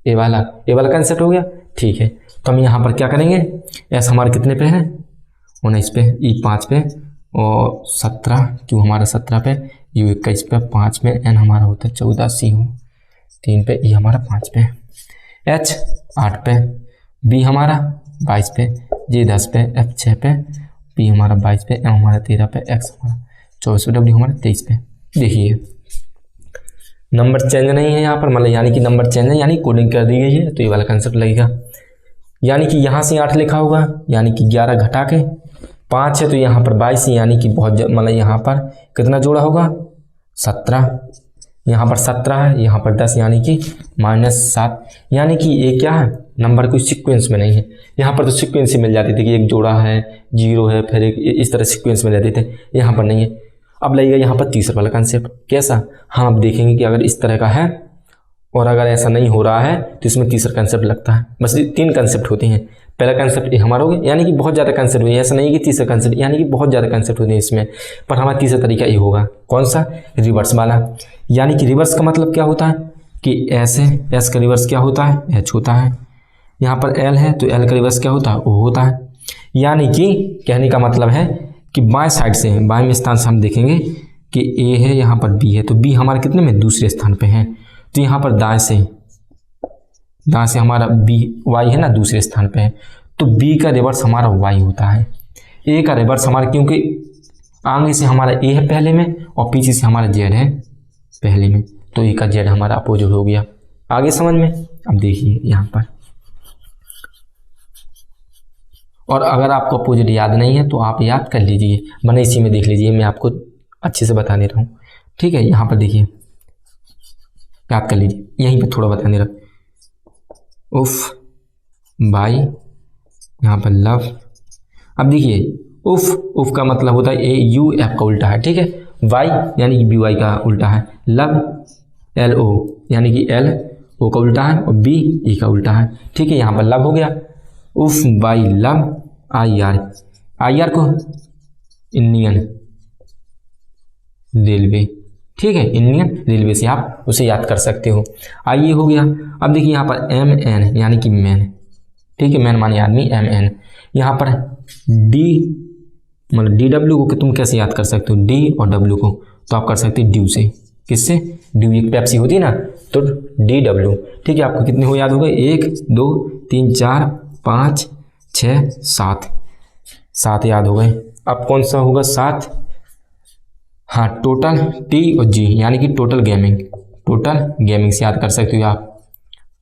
ये वाला कंसेप्ट हो गया, ठीक है। तो हम यहाँ पर क्या करेंगे, एस हमारे कितने पे है, 19 पे, ई 5 पे, और 17, क्यों हमारा 17 पे, यू 21 पे, 5 पे, एन हमारा होता है 14, सी हो 3 पे, ई हमारा 5 पे, एच 8 पे, बी हमारा 22 पे, जी 10 पे, एफ 6 पे, पी हमारा 22 पे, एम हमारा 13 पे, एक्स हमारा 24 पे, डब्ल्यू हमारा 23 पे। देखिए नंबर चेंज नहीं है यहाँ पर, मतलब यानी कि नंबर चेंज है, यानी कोडिंग कर दी गई है, तो ये वाला कंसेप्ट लगेगा। यानी कि यहाँ से 8 लिखा होगा, यानी कि 11 घटा के 5 है, तो यहाँ पर 22, यानी कि बहुत मतलब यहाँ पर कितना जोड़ा होगा, 17, यहाँ पर 17 है, यहाँ पर 10, यानी कि -7, यानी कि ये क्या है, नंबर कोई सीक्वेंस में नहीं है। यहाँ पर तो सीक्वेंस ही मिल जाती थी कि एक जोड़ा है, 0 है, फिर एक इस तरह सीक्वेंस में रहते थे, यहाँ पर नहीं है। अब लगेगा यहाँ पर तीसरा वाला कंसेप्ट, कैसा, हाँ अब देखेंगे कि अगर इस तरह का है और अगर ऐसा नहीं हो रहा है तो इसमें तीसरा कंसेप्ट लगता है। बस 3 कंसेप्ट होते हैं, पहला कंसेप्ट ये हमारा हो गया, यानी कि बहुत ज़्यादा कंसेप्ट हुए, ऐसा नहीं कि तीसरा कंसेप्ट, यानी कि बहुत ज़्यादा कंसेप्ट होते हैं इसमें, पर हमारा तीसरा तरीका ये होगा, कौन सा, रिवर्स वाला। यानी कि रिवर्स का मतलब क्या होता है कि ऐसे, एस का रिवर्स क्या होता है, एच होता है, यहाँ पर एल है तो एल का रिवर्स क्या होता है, ओ होता है। यानी कि कहने का मतलब है कि बाएं साइड से, बाएं में स्थान से हम देखेंगे कि ए है, यहाँ पर बी है, तो बी हमारे कितने में, दूसरे स्थान पे है, तो यहाँ पर दाएं से हमारा बी वाई है ना दूसरे स्थान पे है, तो बी का रिवर्स हमारा वाई होता है, ए का रिवर्स हमारा, क्योंकि आगे से हमारा ए है पहले में और पीछे से हमारा जेड है पहले में, तो ए का जेड हमारा अपोजिट हो गया। आगे समझ में। अब देखिए यहाँ पर, और अगर आपको अपोजिट याद नहीं है तो आप याद कर लीजिए, मैंने इसी में देख लीजिए, मैं आपको अच्छे से बता दे रहा हूँ, ठीक है। यहाँ पर देखिए याद कर लीजिए, यहीं पे थोड़ा बता दे रहा, उफ बाई, यहाँ पर लव। अब देखिए उफ का मतलब होता है ए यू एफ का उल्टा है, ठीक है। वाई यानी कि बी वाई का उल्टा है, लव एल ओ यानी कि एल ओ का उल्टा है, और बी ई का उल्टा है, ठीक है। यहाँ पर लव हो गया, उफ बाई लव आई आर को इंडियन रेलवे, ठीक है, इंडियन रेलवे से आप उसे याद कर सकते हो। आई हो गया। अब देखिए यहाँ पर एम एन यानी कि मैन, ठीक है, मैन माने आदमी, एम एन। यहाँ पर डी मतलब डी डब्ल्यू को तुम कैसे याद कर सकते हो, डी और डब्ल्यू को, तो आप कर सकते हो ड्यू से। किससे? ड्यू एक पेप्सी होती है ना, तो डी डब्ल्यू, ठीक है। आपको कितने हो याद हो गए, 1 2 3 4 5 6 7 याद हो गए। अब कौन सा होगा 7? हाँ, टोटल टी और जी यानी कि टोटल गेमिंग से याद कर सकते हो आप।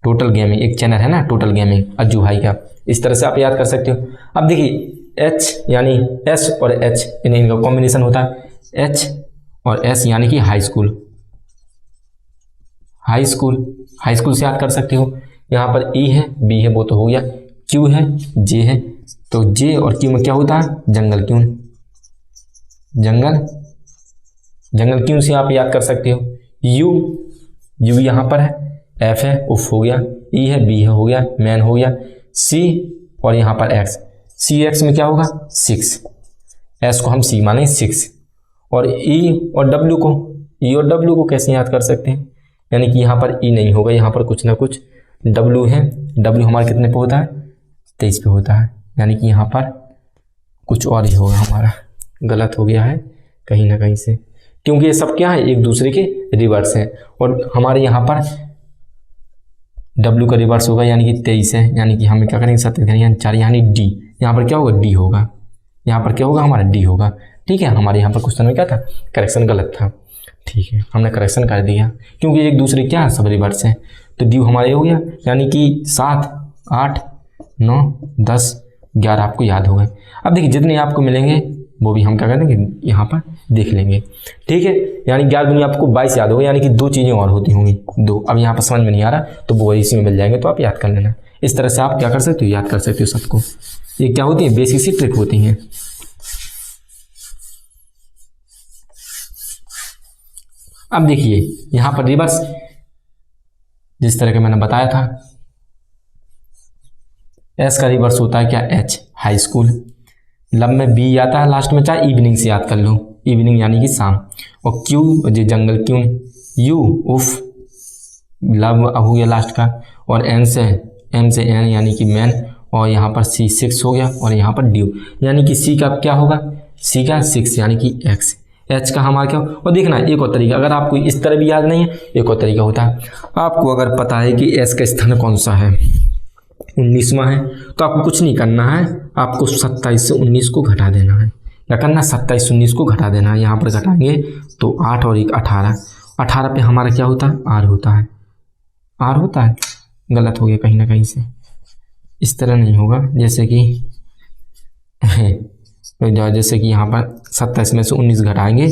टोटल गेमिंग एक चैनल है ना, टोटल गेमिंग अज्जू भाई का, इस तरह से आप याद कर सकते हो। अब देखिए एच यानी एस और एच इनका कॉम्बिनेशन होता है, एच और एस यानी कि हाई स्कूल से याद कर सकते हो। यहाँ पर ई है, बी है, वो तो हो गया, क्यू है, जे है, तो जे और क्यू में क्या होता है, जंगल क्यों से आप याद कर सकते हो। यू यहाँ पर है, एफ है, उफ हो गया, ई है, बी है, हो गया, मैन हो गया, सी और यहाँ पर एक्स, सी एक्स में क्या होगा 6, एस को हम सी माने 6, और ई और डब्ल्यू को कैसे याद कर सकते हैं, यानी कि यहाँ पर ई नहीं होगा, यहाँ पर कुछ ना कुछ डब्ल्यू है, डब्ल्यू हमारे कितने पे होता है 23 पे होता है, यानी कि यहाँ पर कुछ और ही होगा, हमारा गलत हो गया है कहीं ना कहीं से, क्योंकि ये सब क्या है एक दूसरे के रिवर्स हैं, और हमारे यहाँ पर W का रिवर्स होगा यानी कि 23 है, यानी कि हमें क्या करेंगे 7 4 यानी D, यहाँ पर क्या होगा D होगा, यहाँ पर क्या होगा हमारा D होगा, ठीक है। हमारे यहाँ पर क्वेश्चन में क्या था, करेक्शन गलत था, ठीक है, हमने करेक्शन कर दिया, क्योंकि एक दूसरे क्या है सब रिवर्स है, तो D हमारे हो गया, यानी कि 7 8 9 10 11 आपको याद हो गए। अब देखिए जितने आपको मिलेंगे वो भी हम क्या कर देंगे यहाँ पर देख लेंगे, ठीक है। यानी 11 दूनी आपको 22 याद होगा, यानी कि 2 चीज़ें और होती होंगी, 2। अब यहाँ पर समझ में नहीं आ रहा तो वो इसी में मिल जाएंगे, तो आप याद कर लेना। इस तरह से आप क्या कर सकते हो, याद कर सकते हो सबको। ये क्या होती है, बेसिक सी ट्रिक होती हैं। अब देखिए यहाँ पर रिवर्स जिस तरह के मैंने बताया था, एस का रिवर्स होता है क्या, एच हाई स्कूल, लब में बी आता है लास्ट में, चाहे इवनिंग से याद कर लो, इवनिंग यानी कि शाम, और क्यू जो जंगल क्यों, यू उफ, लब हो गया लास्ट का, और एम से एन यानी कि मैन, और यहाँ पर सी 6 हो गया, और यहाँ पर ड्यू यानी कि सी का क्या होगा, सी का 6 यानी कि एक्स, एच का हमारा क्या। और देखना एक और तरीका, अगर आपको इस तरह भी याद नहीं है, एक और तरीका होता है, आपको अगर पता है कि एच का स्थान कौन सा है, 19वां है, तो आपको कुछ नहीं करना है, आपको 27 से 19 को घटा देना है। क्या करना, 27 से 19 को घटा देना है। यहाँ पर घटाएंगे तो 8 और 1 18, 18 पे हमारा क्या होता है, आर होता है, गलत हो गया कहीं ना कहीं से, इस तरह नहीं होगा, जैसे कि यहाँ पर 27 में से 19 घटाएंगे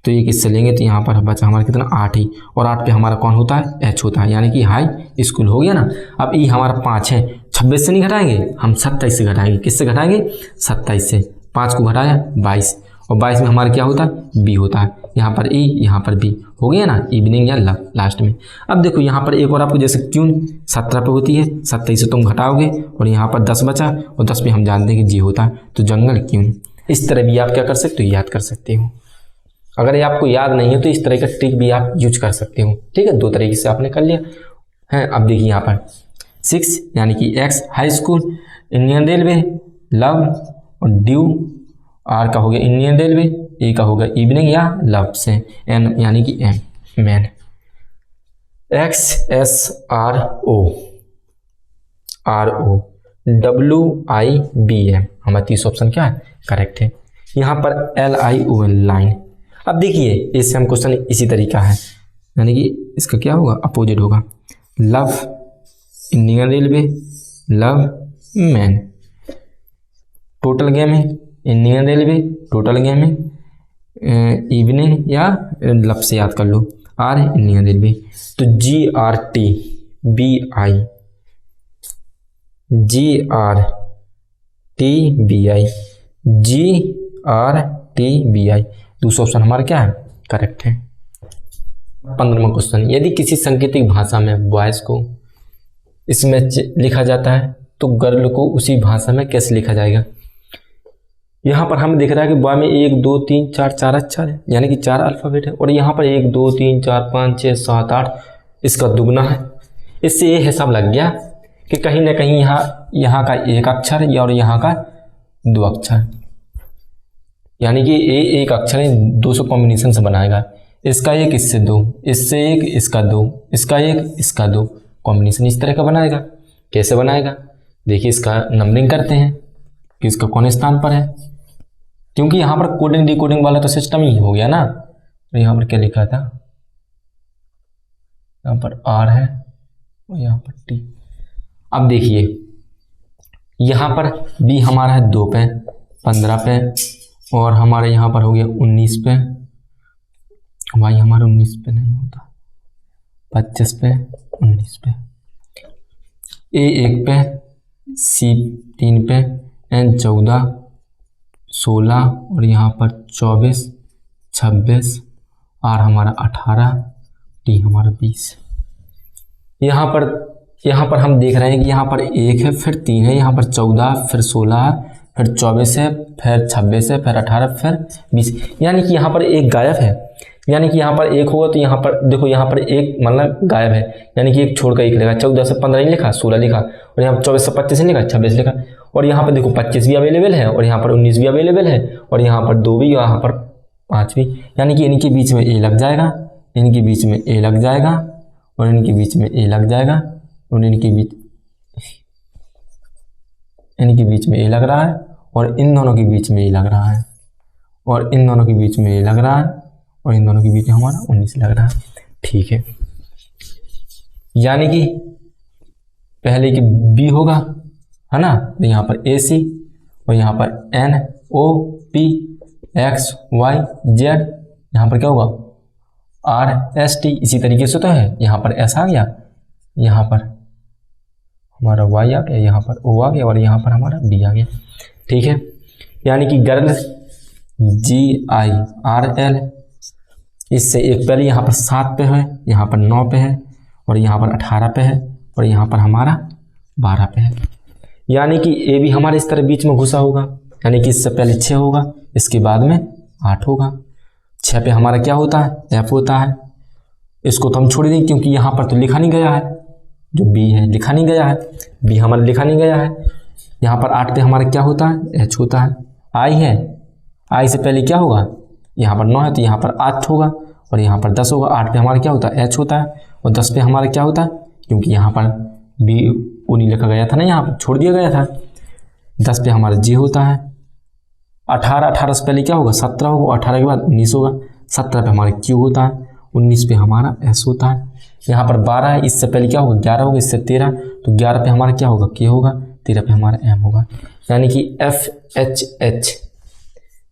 तो ये किससे लेंगे, तो यहाँ पर बचा हमारा कितना 8 ही, और 8 पे हमारा कौन होता है, एच होता है, यानी कि हाई स्कूल हो गया ना। अब ई हमारा 5 है, 26 से नहीं घटाएंगे हम, 27 से घटाएंगे। किससे घटाएंगे, 27 से, 5 को घटाया 22, और 22 में हमारा क्या होता है, बी होता है, यहाँ पर ई यहाँ पर बी, हो गया ना, इवनिंग या लब लास्ट में। अब देखो यहाँ पर एक और आपको, जैसे क्यों 17 पे होती है, 27 से तुम घटाओगे, और यहाँ पर 10 बचा, और 10 पे हम जानते हैं कि जी होता है, तो जंगल क्यों। इस तरह भी आप क्या कर सकते हो, याद कर सकते हो। अगर ये आपको याद नहीं है तो इस तरह का ट्रिक भी आप यूज कर सकते हो, ठीक है। 2 तरीके से आपने कर लिया है। अब देखिए यहाँ पर 6 यानी कि x high school, Indian railway, love और ड्यू, आर का हो गया इंडियन रेलवे, ए का होगा इवनिंग या लव से, एन यानी कि एम मैन। XSROWIBM, हमारा तीसरा ऑप्शन क्या है, करेक्ट है। यहाँ पर LION, लाइन। अब देखिए इससे हम क्वेश्चन इसी तरीका है, यानी कि इसका क्या होगा, अपोजिट होगा। Love Indian railway, love man, total game है। इंडियन रेलवे टोटल गेम है, इवनिंग या लव से याद कर लो, आर इंडियन रेलवे। तो GRTBI, GRTBI, दूसरा ऑप्शन हमारा क्या है, करेक्ट है। 15वां क्वेश्चन, यदि किसी सांकेतिक भाषा में बॉयज को इसमें लिखा जाता है तो गर्ल को उसी भाषा में कैसे लिखा जाएगा। यहाँ पर हमें दिख रहा है कि बॉय में 1 2 3 4 4 अक्षर है, यानी कि 4 अल्फ़ाबेट है, और यहाँ पर 1 2 3 4 5 6 7 8 इसका दुगना है। इससे ये हिसाब लग गया कि कहीं ना कहीं यहाँ का 1 अक्षर है और यहाँ का 2 अक्षर, यानी कि एक अक्षर 200 कॉम्बिनेशन से बनाएगा। इसका 1 इससे 2, इससे 1 इसका 2, इसका 1 इसका 2 कॉम्बिनेशन इस तरह का बनाएगा। कैसे बनाएगा, देखिए इसका नंबरिंग करते हैं कि इसका कौन स्थान पर है, क्योंकि यहाँ पर कोडिंग डिकोडिंग वाला तो सिस्टम ही हो गया ना। तो यहाँ पर क्या लिखा था, यहाँ पर R है और यहाँ पर T। अब देखिए यहाँ पर B हमारा है 2 पे, 15 पे, और हमारे यहाँ पर हो गया 19 पे, Y हमारा 19 पे नहीं होता, 25 पे, 19 पे, A 1 पे, C 3 पे, N 14, 16 और यहाँ पर 24, 26, R हमारा 18, T हमारा 20। यहाँ पर हम देख रहे हैं कि यहाँ पर 1 है, फिर 3 है, यहाँ पर 14, फिर 16, फिर 24 है, फिर 26 है, फिर 18, फिर 20, यानी कि यहाँ पर 1 गायब है। यानी कि यहाँ पर 1 होगा तो यहाँ पर देखो, यहाँ पर 1 मतलब गायब है, यानी कि 1 छोड़कर 1 लिखा, 14 से 15 नहीं लिखा, 16 लिखा, और यहाँ पर 24 से 25 नहीं लिखा, 26 लिखा, और यहाँ पर देखो 25 भी अवेलेबल है, और यहाँ पर 19 भी अवेलेबल है, और यहाँ पर 2 भी, यहाँ पर 5 भी, यानी कि इनके बीच में A लग जाएगा, इनके बीच में A लग जाएगा, और इनके बीच में A लग जाएगा, और इनके बीच में A लग रहा है, और इन दोनों के बीच में A लग रहा है, और इन दोनों के बीच में A लग रहा है, और इन दोनों के बीच में हमारा 19 लग रहा है। ठीक है, यानी कि पहले की B होगा, है ना, तो यहाँ पर AC, और यहाँ पर NOPXYZ, यहाँ पर क्या होगा RST, इसी तरीके से तो है। यहाँ पर S आ गया, यहाँ पर हमारा Y आ गया, यहाँ पर O आ गया, और यहाँ पर हमारा B आ गया। ठीक है, यानी कि गर्ल GIRL, इससे एक पहले यहाँ पर 7 पे है, यहाँ पर 9 पे है, और यहाँ पर 18 पे है, और यहाँ पर हमारा 12 पे है, यानी कि A भी हमारे इस तरह बीच में घुसा होगा, यानी कि इससे पहले 6 होगा, इसके बाद में 8 होगा। 6 पे हमारा क्या होता है, F होता है। इसको तो हम छोड़ देंगे क्योंकि यहाँ पर तो लिखा नहीं गया है, जो B है लिखा नहीं गया है, B हमारा लिखा नहीं गया है। यहाँ पर 8 पे हमारा क्या होता है, H होता है। I है, I से पहले क्या होगा, यहाँ पर 9 है तो यहाँ पर 8 होगा, और यहाँ पर 10 होगा। 8 पे हमारा क्या होता है, H होता है, और 10 पे हमारा क्या होता है, क्योंकि यहाँ पर B O नहीं लिखा गया था ना, यहाँ पर छोड़ दिया गया था। 10 पे हमारा J होता है। 18 से पहले क्या होगा, 17 होगा, 18 के बाद 19 होगा। 17 पे हमारा Q होता है, 19 पे हमारा S होता है। यहाँ पर 12 है, इससे पहले क्या होगा, 11 होगा, इससे 13, तो 11 पे हमारा क्या होगा, K होगा, 13 पे हमारा M होगा, यानी कि FHH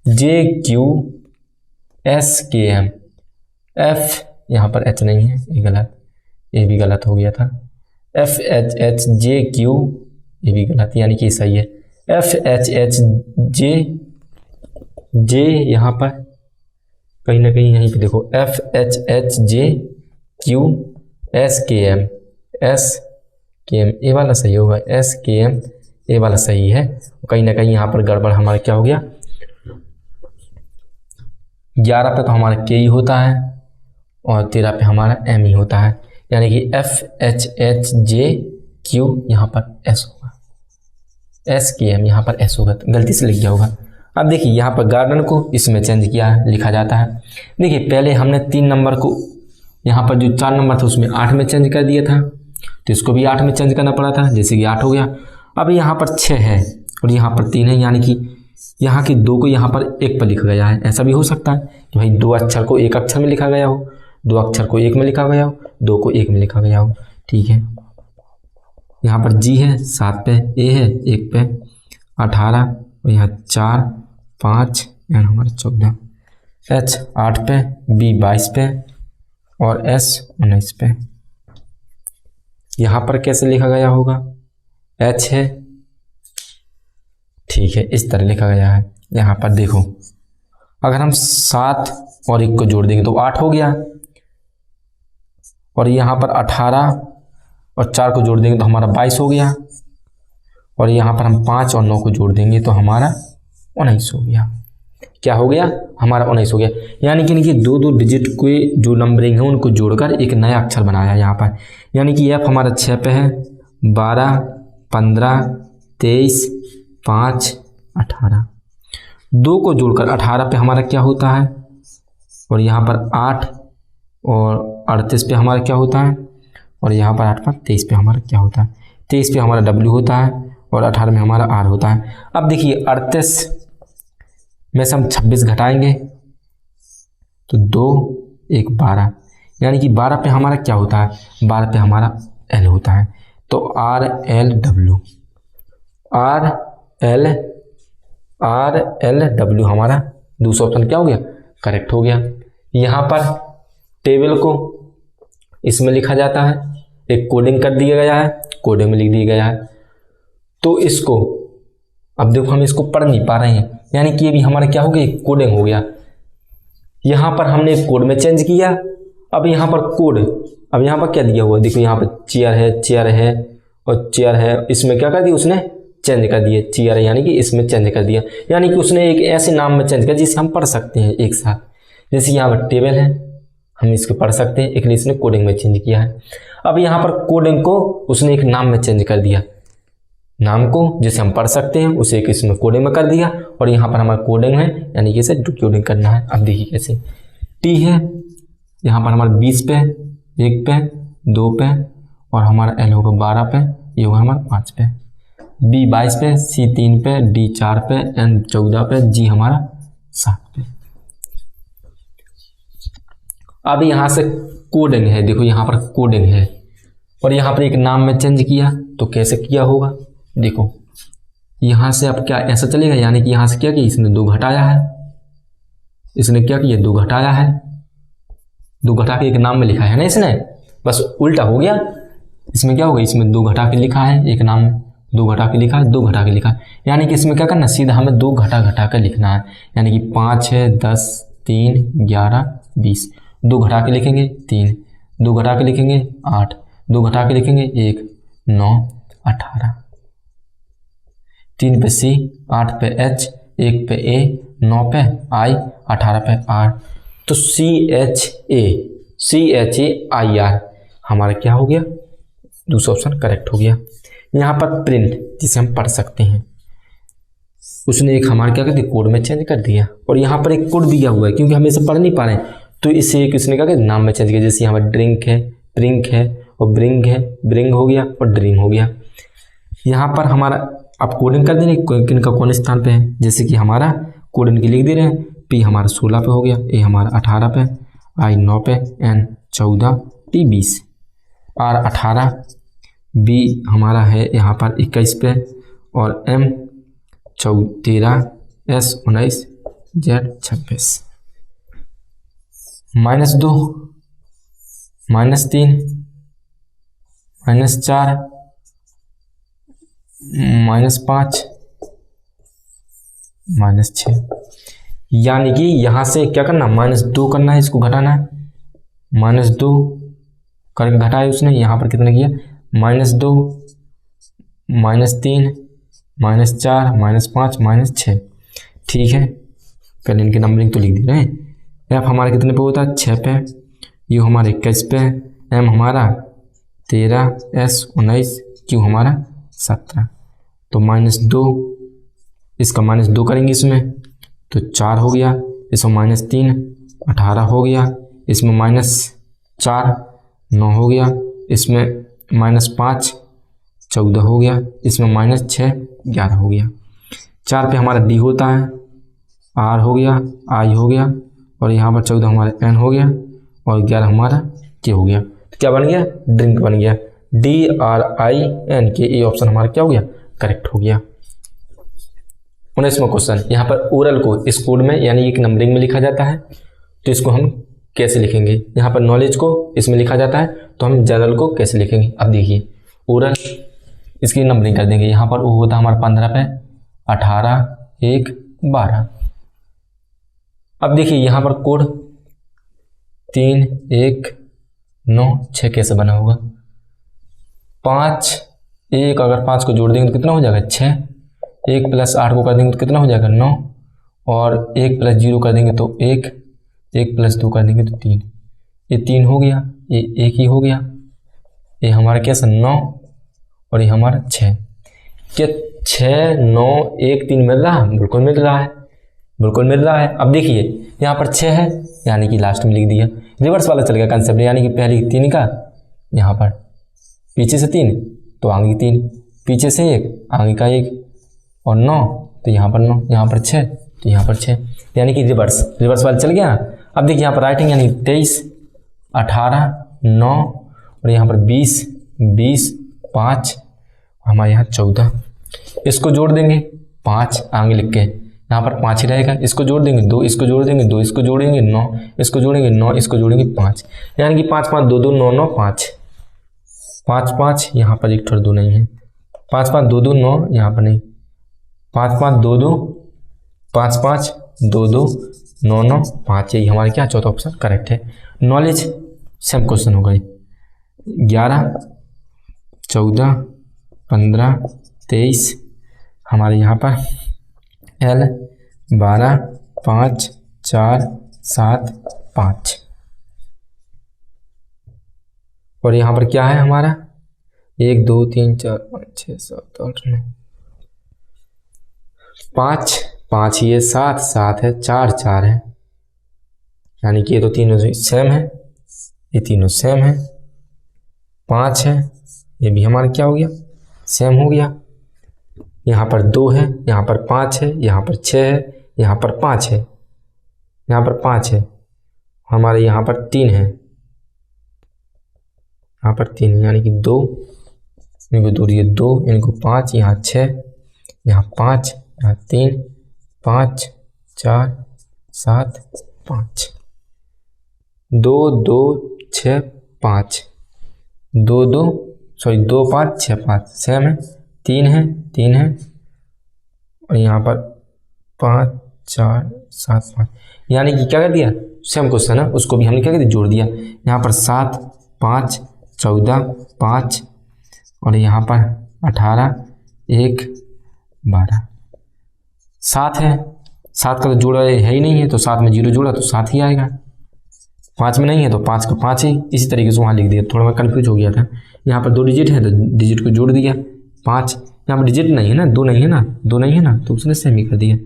JQSKM। F यहाँ पर H नहीं है, ये गलत, ये भी गलत हो गया था। FHH JQ, ये भी गलत, यानी कि सही है। FHH J यहाँ पर कहीं ना कहीं यहीं पे देखो, FHH JQSKM, SKM ये वाला सही होगा, SKM ये वाला सही है। कहीं ना कहीं यहाँ पर गड़बड़ हमारा क्या हो गया, 11 पे तो हमारा K ही होता है, और 13 पे हमारा M ही होता है, यानी कि FHH JQ यहाँ पर S होगा, SKM यहाँ पर S होगा, गलती से लिख गया होगा। अब देखिए यहाँ पर गार्डन को इसमें चेंज किया है, लिखा जाता है। देखिए पहले हमने 3 नंबर को यहाँ पर जो 4 नंबर था उसमें 8 में चेंज कर दिया था, तो इसको भी 8 में चेंज करना पड़ा था, जैसे कि 8 हो गया। अब यहाँ पर 6 है और यहाँ पर 3 है, यानी कि यहाँ की 2 को यहाँ पर 1 पर लिखा गया है। ऐसा भी हो सकता है कि भाई 2 अक्षर को 1 अक्षर में लिखा गया हो, 2 अक्षर को 1 में लिखा गया हो, 2 को 1 में लिखा गया हो। ठीक है, यहाँ पर जी है 7 पे, ए है 1 पे, 18 और यहाँ 4 5 एन हमारा 14, एच 8 पे, बी 22 पे और एस 19 पे। यहाँ पर कैसे लिखा गया होगा, एच है, ठीक है, इस तरह लिखा गया है। यहाँ पर देखो, अगर हम 7 और 1 को जोड़ देंगे तो 8 हो गया, और यहाँ पर 18 और 4 को जोड़ देंगे तो हमारा 22 हो गया, और यहाँ पर हम 5 और 9 को जोड़ देंगे तो हमारा 19 हो गया। क्या हो गया, हमारा 19 हो गया। यानी कि इनकी 2 डिजिट के जो नंबरिंग है उनको जोड़कर एक नया अक्षर बनाया यहाँ पर। यानी कि एफ हमारा 6 पे है, 12 15 23 5 18, 2 को जोड़कर 18 पे हमारा क्या होता है, और यहाँ पर 8 और 38 पे हमारा क्या होता है, और यहाँ पर 8 पर 23 पे हमारा क्या होता है, 23 पे हमारा W होता है और 18 में हमारा R होता है। अब देखिए 38 में से हम 26 घटाएंगे तो 2 1 12, यानी कि 12 पे हमारा क्या होता है, 12 पे हमारा L होता है। तो RLW, RLW हमारा दूसरा ऑप्शन क्या हो गया, करेक्ट हो गया। यहाँ पर टेबल को इसमें लिखा जाता है, एक कोडिंग कर दिया गया है, कोडिंग में लिख दिया गया है। तो इसको अब देखो हम इसको पढ़ नहीं पा रहे हैं, यानी कि ये भी हमारा क्या हो गया, कोडिंग हो गया। यहाँ पर हमने कोड में चेंज किया, अब यहाँ पर कोड, अब यहाँ पर क्या दिया हुआ, देखो यहाँ पर चेयर है और चेयर है, इसमें क्या कर दिया उसने, चेंज कर दिया, चेयर है यानी कि इसमें चेंज कर दिया, यानी कि उसने एक ऐसे नाम में चेंज किया जिसे हम पढ़ सकते हैं एक साथ। जैसे यहाँ पर टेबल है, हम इसको पढ़ सकते हैं, एक इसने कोडिंग में चेंज किया है। अब यहाँ पर कोडिंग को उसने एक नाम में चेंज कर दिया, नाम को जिसे हम पढ़ सकते हैं उसे एक इसमें कोडिंग में कर दिया, और यहाँ पर हमारा कोडिंग है यानी कि इसे डिकोडिंग करना है। अब देखिए कैसे, टी है यहाँ पर हमारा 20 पे, 1 पे, 2 पे, और हमारा एल होगा 12 पे, ये होगा हमारा 5 पे, बी 22 पे, सी 3 पे, डी 4 पे, एन 14 पे, जी हमारा 7 पे। अब यहाँ से कोडिंग है, देखो यहाँ पर कोडिंग है और यहाँ पर एक नाम में चेंज किया, तो कैसे किया होगा, देखो यहाँ से अब क्या ऐसा चलेगा, यानी कि यहाँ से क्या किया, इसने 2 घटाया है, इसने क्या किया 2 घटाया है, 2 घटा के एक नाम में लिखा है ना इसने, बस उल्टा हो गया। इसमें क्या होगा, इसमें 2 घटा के लिखा है, एक नाम में 2 घटा के लिखा है, 2 घटा के लिखा है, यानी कि इसमें क्या करना, सीधा हमें 2 घटा कर लिखना है। यानी कि 5 है 10 3 11 20, 2 घटा के लिखेंगे 3, 2 घटा के लिखेंगे 8, 2 घटा के लिखेंगे 1 9 18, 3 पे C, 8 पे H, 1 पे A, 9 पे I, 18 पे R। तो CHAIR हमारा क्या हो गया, दूसरा ऑप्शन करेक्ट हो गया। यहाँ पर प्रिंट जिसे हम पढ़ सकते हैं, उसने एक हमारा क्या कर दिया, कोड में चेंज कर दिया, और यहाँ पर एक कोड दिया हुआ है क्योंकि हम इसे पढ़ नहीं पा रहे हैं, तो इसे एक इसने क्या नाम में चेंज किया। जैसे यहाँ पर ड्रिंक है, प्रिंक है, और ब्रिंग है, ब्रिंग हो गया और ड्रिंक हो गया। यहाँ पर हमारा आप कोडिंग कर दे रहे हैं किनका कौन स्थान पे है, जैसे कि हमारा कोडिंग की लिख दे रहे हैं, पी हमारा 16 पे हो गया, ए हमारा 18 पे, आई 9 पे, एन 14, टी 20, आर 18, बी हमारा है यहाँ पर 21 पे, और एम 13, एस 19, जेड 26। -2 -3 -4 -5 -6, यानी कि यहाँ से क्या करना, -2 करना है, इसको घटाना है, -2 करके घटाया उसने, यहाँ पर कितना किया, -2 -3 -4 -5 -6। ठीक है, पहले इनकी नंबरिंग तो लिख दे रहे हैं। एफ हमारा कितने पे होता है, 6 पे, यू हमारा 21 पे, एम हमारा 13, एस 19, क्यू हमारा 17। तो -2, इसका -2 करेंगे इसमें तो 4 हो गया, इसमें -3 18 हो गया, इसमें 4 9 हो गया, इसमें -5 14 हो गया, इसमें -6 11 हो गया। 4 पे हमारा डी होता है, आर हो गया, आई हो गया, और यहाँ पर 14 हमारा एन हो गया, और 11 हमारा के हो गया। तो क्या बन गया? ड्रिंक बन गया। DRINK, ये ऑप्शन हमारा क्या हो गया? करेक्ट हो गया। 19वां क्वेश्चन, यहाँ पर ओरल को इस कोड में यानी एक नंबरिंग में लिखा जाता है, तो इसको हम कैसे लिखेंगे? यहाँ पर नॉलेज को इसमें लिखा जाता है, तो हम जनरल को कैसे लिखेंगे? अब देखिए, ओरल इसकी नंबरिंग कर देंगे। यहाँ पर वो होता है हमारा 15 पे 18 1 12। अब देखिए यहाँ पर कोड 3 1 9 6 कैसे बना होगा? 5 1, अगर 5 को जोड़ देंगे तो कितना हो जाएगा? 6। 1 + 8 को कर देंगे तो कितना हो जाएगा? 9। और 1 + 0 कर देंगे तो 1, 1 + 2 कर देंगे तो 3। ये 3 हो गया, ये 1 ही हो गया, ये हमारा कैसा? 9, और ये हमारा 6। क्या 6 9 1 3 मिल रहा है? बिल्कुल मिल रहा है, बिल्कुल मिल रहा है। अब देखिए यहाँ पर 6 है, यानी कि लास्ट में लिख दिया। रिवर्स वाला चल गया कंसेप्ट, यानी कि पहले 3 का यहाँ पर, पीछे से 3 तो आगे 3, पीछे से 1 आगे का 1, और 9 तो यहाँ पर 9, यहाँ पर 6 तो यहाँ पर 6, यानी कि रिवर्स वाला चल गया। अब देखिए यहाँ पर राइटिंग, यानी 23 18 9, और यहाँ पर 20 20 5, हमारे यहाँ 14। इसको जोड़ देंगे 5 आगे लिख के, यहाँ पर 5 ही रहेगा। इसको जोड़ देंगे 2, इसको जोड़ देंगे 2, इसको जोड़ेंगे 9, इसको जोड़ेंगे 9, इसको जोड़ेंगे 5, यानी कि 5 5 2 2 9 9 5 5 5, यहाँ पर 1 2 नहीं है। 5 5 2 2 9, यहाँ पर नहीं। 5 5 2 2 5 5 2 2 9 9 5, यही हमारे क्या? चौथा ऑप्शन करेक्ट है। नॉलेज सेम क्वेश्चन हो गई। 11 14 15 23, हमारे यहाँ पर L 12 5 4 7 5, और यहाँ पर क्या है हमारा? 1 2 3 4 5 6 7 8 9 5 5, ये 7 7 है, 4 4 है, यानी कि ये तो तीनों सेम है, ये तीनों सेम है। 5 है, ये भी हमारा क्या हो गया? सेम हो गया। यहाँ पर 2 है, यहाँ पर 5 है, यहाँ पर 6 है, यहाँ पर 5 है, यहाँ पर 5 है, हमारे यहाँ पर 3 है, यहाँ पर 3, यानी कि 2, इनको दूरी है 2, इनको 5, यहाँ 6, यहाँ 5, यहाँ 3 5 4 7 5, 2 2 6 5, 2 5 6 5 सेम है। 3 है 3 है, और यहाँ पर 5 4 7 5, यानी कि क्या कर दिया? सेम क्वेश्चन है, उसको भी हमने क्या कर दिया? जोड़ दिया। यहाँ पर 7 5 14 5, और यहाँ पर 18 1 12। 7 है, 7 का तो जोड़ा है ही नहीं है, तो 7 में 0 जोड़ा तो 7 ही आएगा। 5 में नहीं है तो 5 का 5 ही, इसी तरीके से वहाँ लिख दिया। थोड़ा मैं कन्फ्यूज हो गया था। यहाँ पर 2 डिजिट है तो डिजिट को जोड़ दिया। 5 यहाँ पर डिजिट नहीं है ना, 2 नहीं है ना, 2 नहीं है ना, तो उसने सेम ही कर दिया।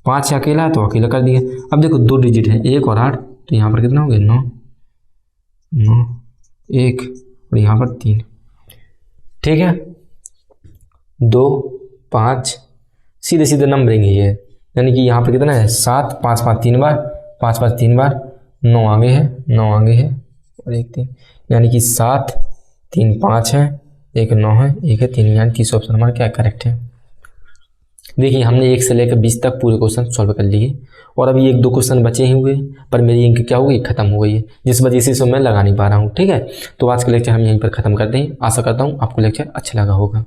5 अकेला है तो अकेला कर दिया। अब देखो 2 डिजिट है, 1 और 8, तो यहाँ पर कितना हो गया? 9 9 1, और यहाँ पर 3। ठीक है, 2 5, सीधे सीधे नंबरिंग ही है, यानी कि यहाँ पर कितना है? 7 5 5 3 बार, 5 5 3 बार, 9 आगे है, 9 आगे है, और 1 3, यानी कि 7 3 5 है, 1 9 है, 1 है 3, यानी 30 ऑप्शन हमारा क्या करेक्ट है। देखिए हमने 1 से लेकर 20 तक पूरे क्वेश्चन सॉल्व कर लिए, और अभी 1 2 क्वेश्चन बचे ही हुए, पर मेरी इंक क्या हो गई? खत्म हो गई है, जिस वजह से मैं लगा नहीं पा रहा हूँ। ठीक है, तो आज का लेक्चर हम यहीं पर ख़त्म करते हैं। आशा करता हूँ आपको लेक्चर अच्छा लगा होगा।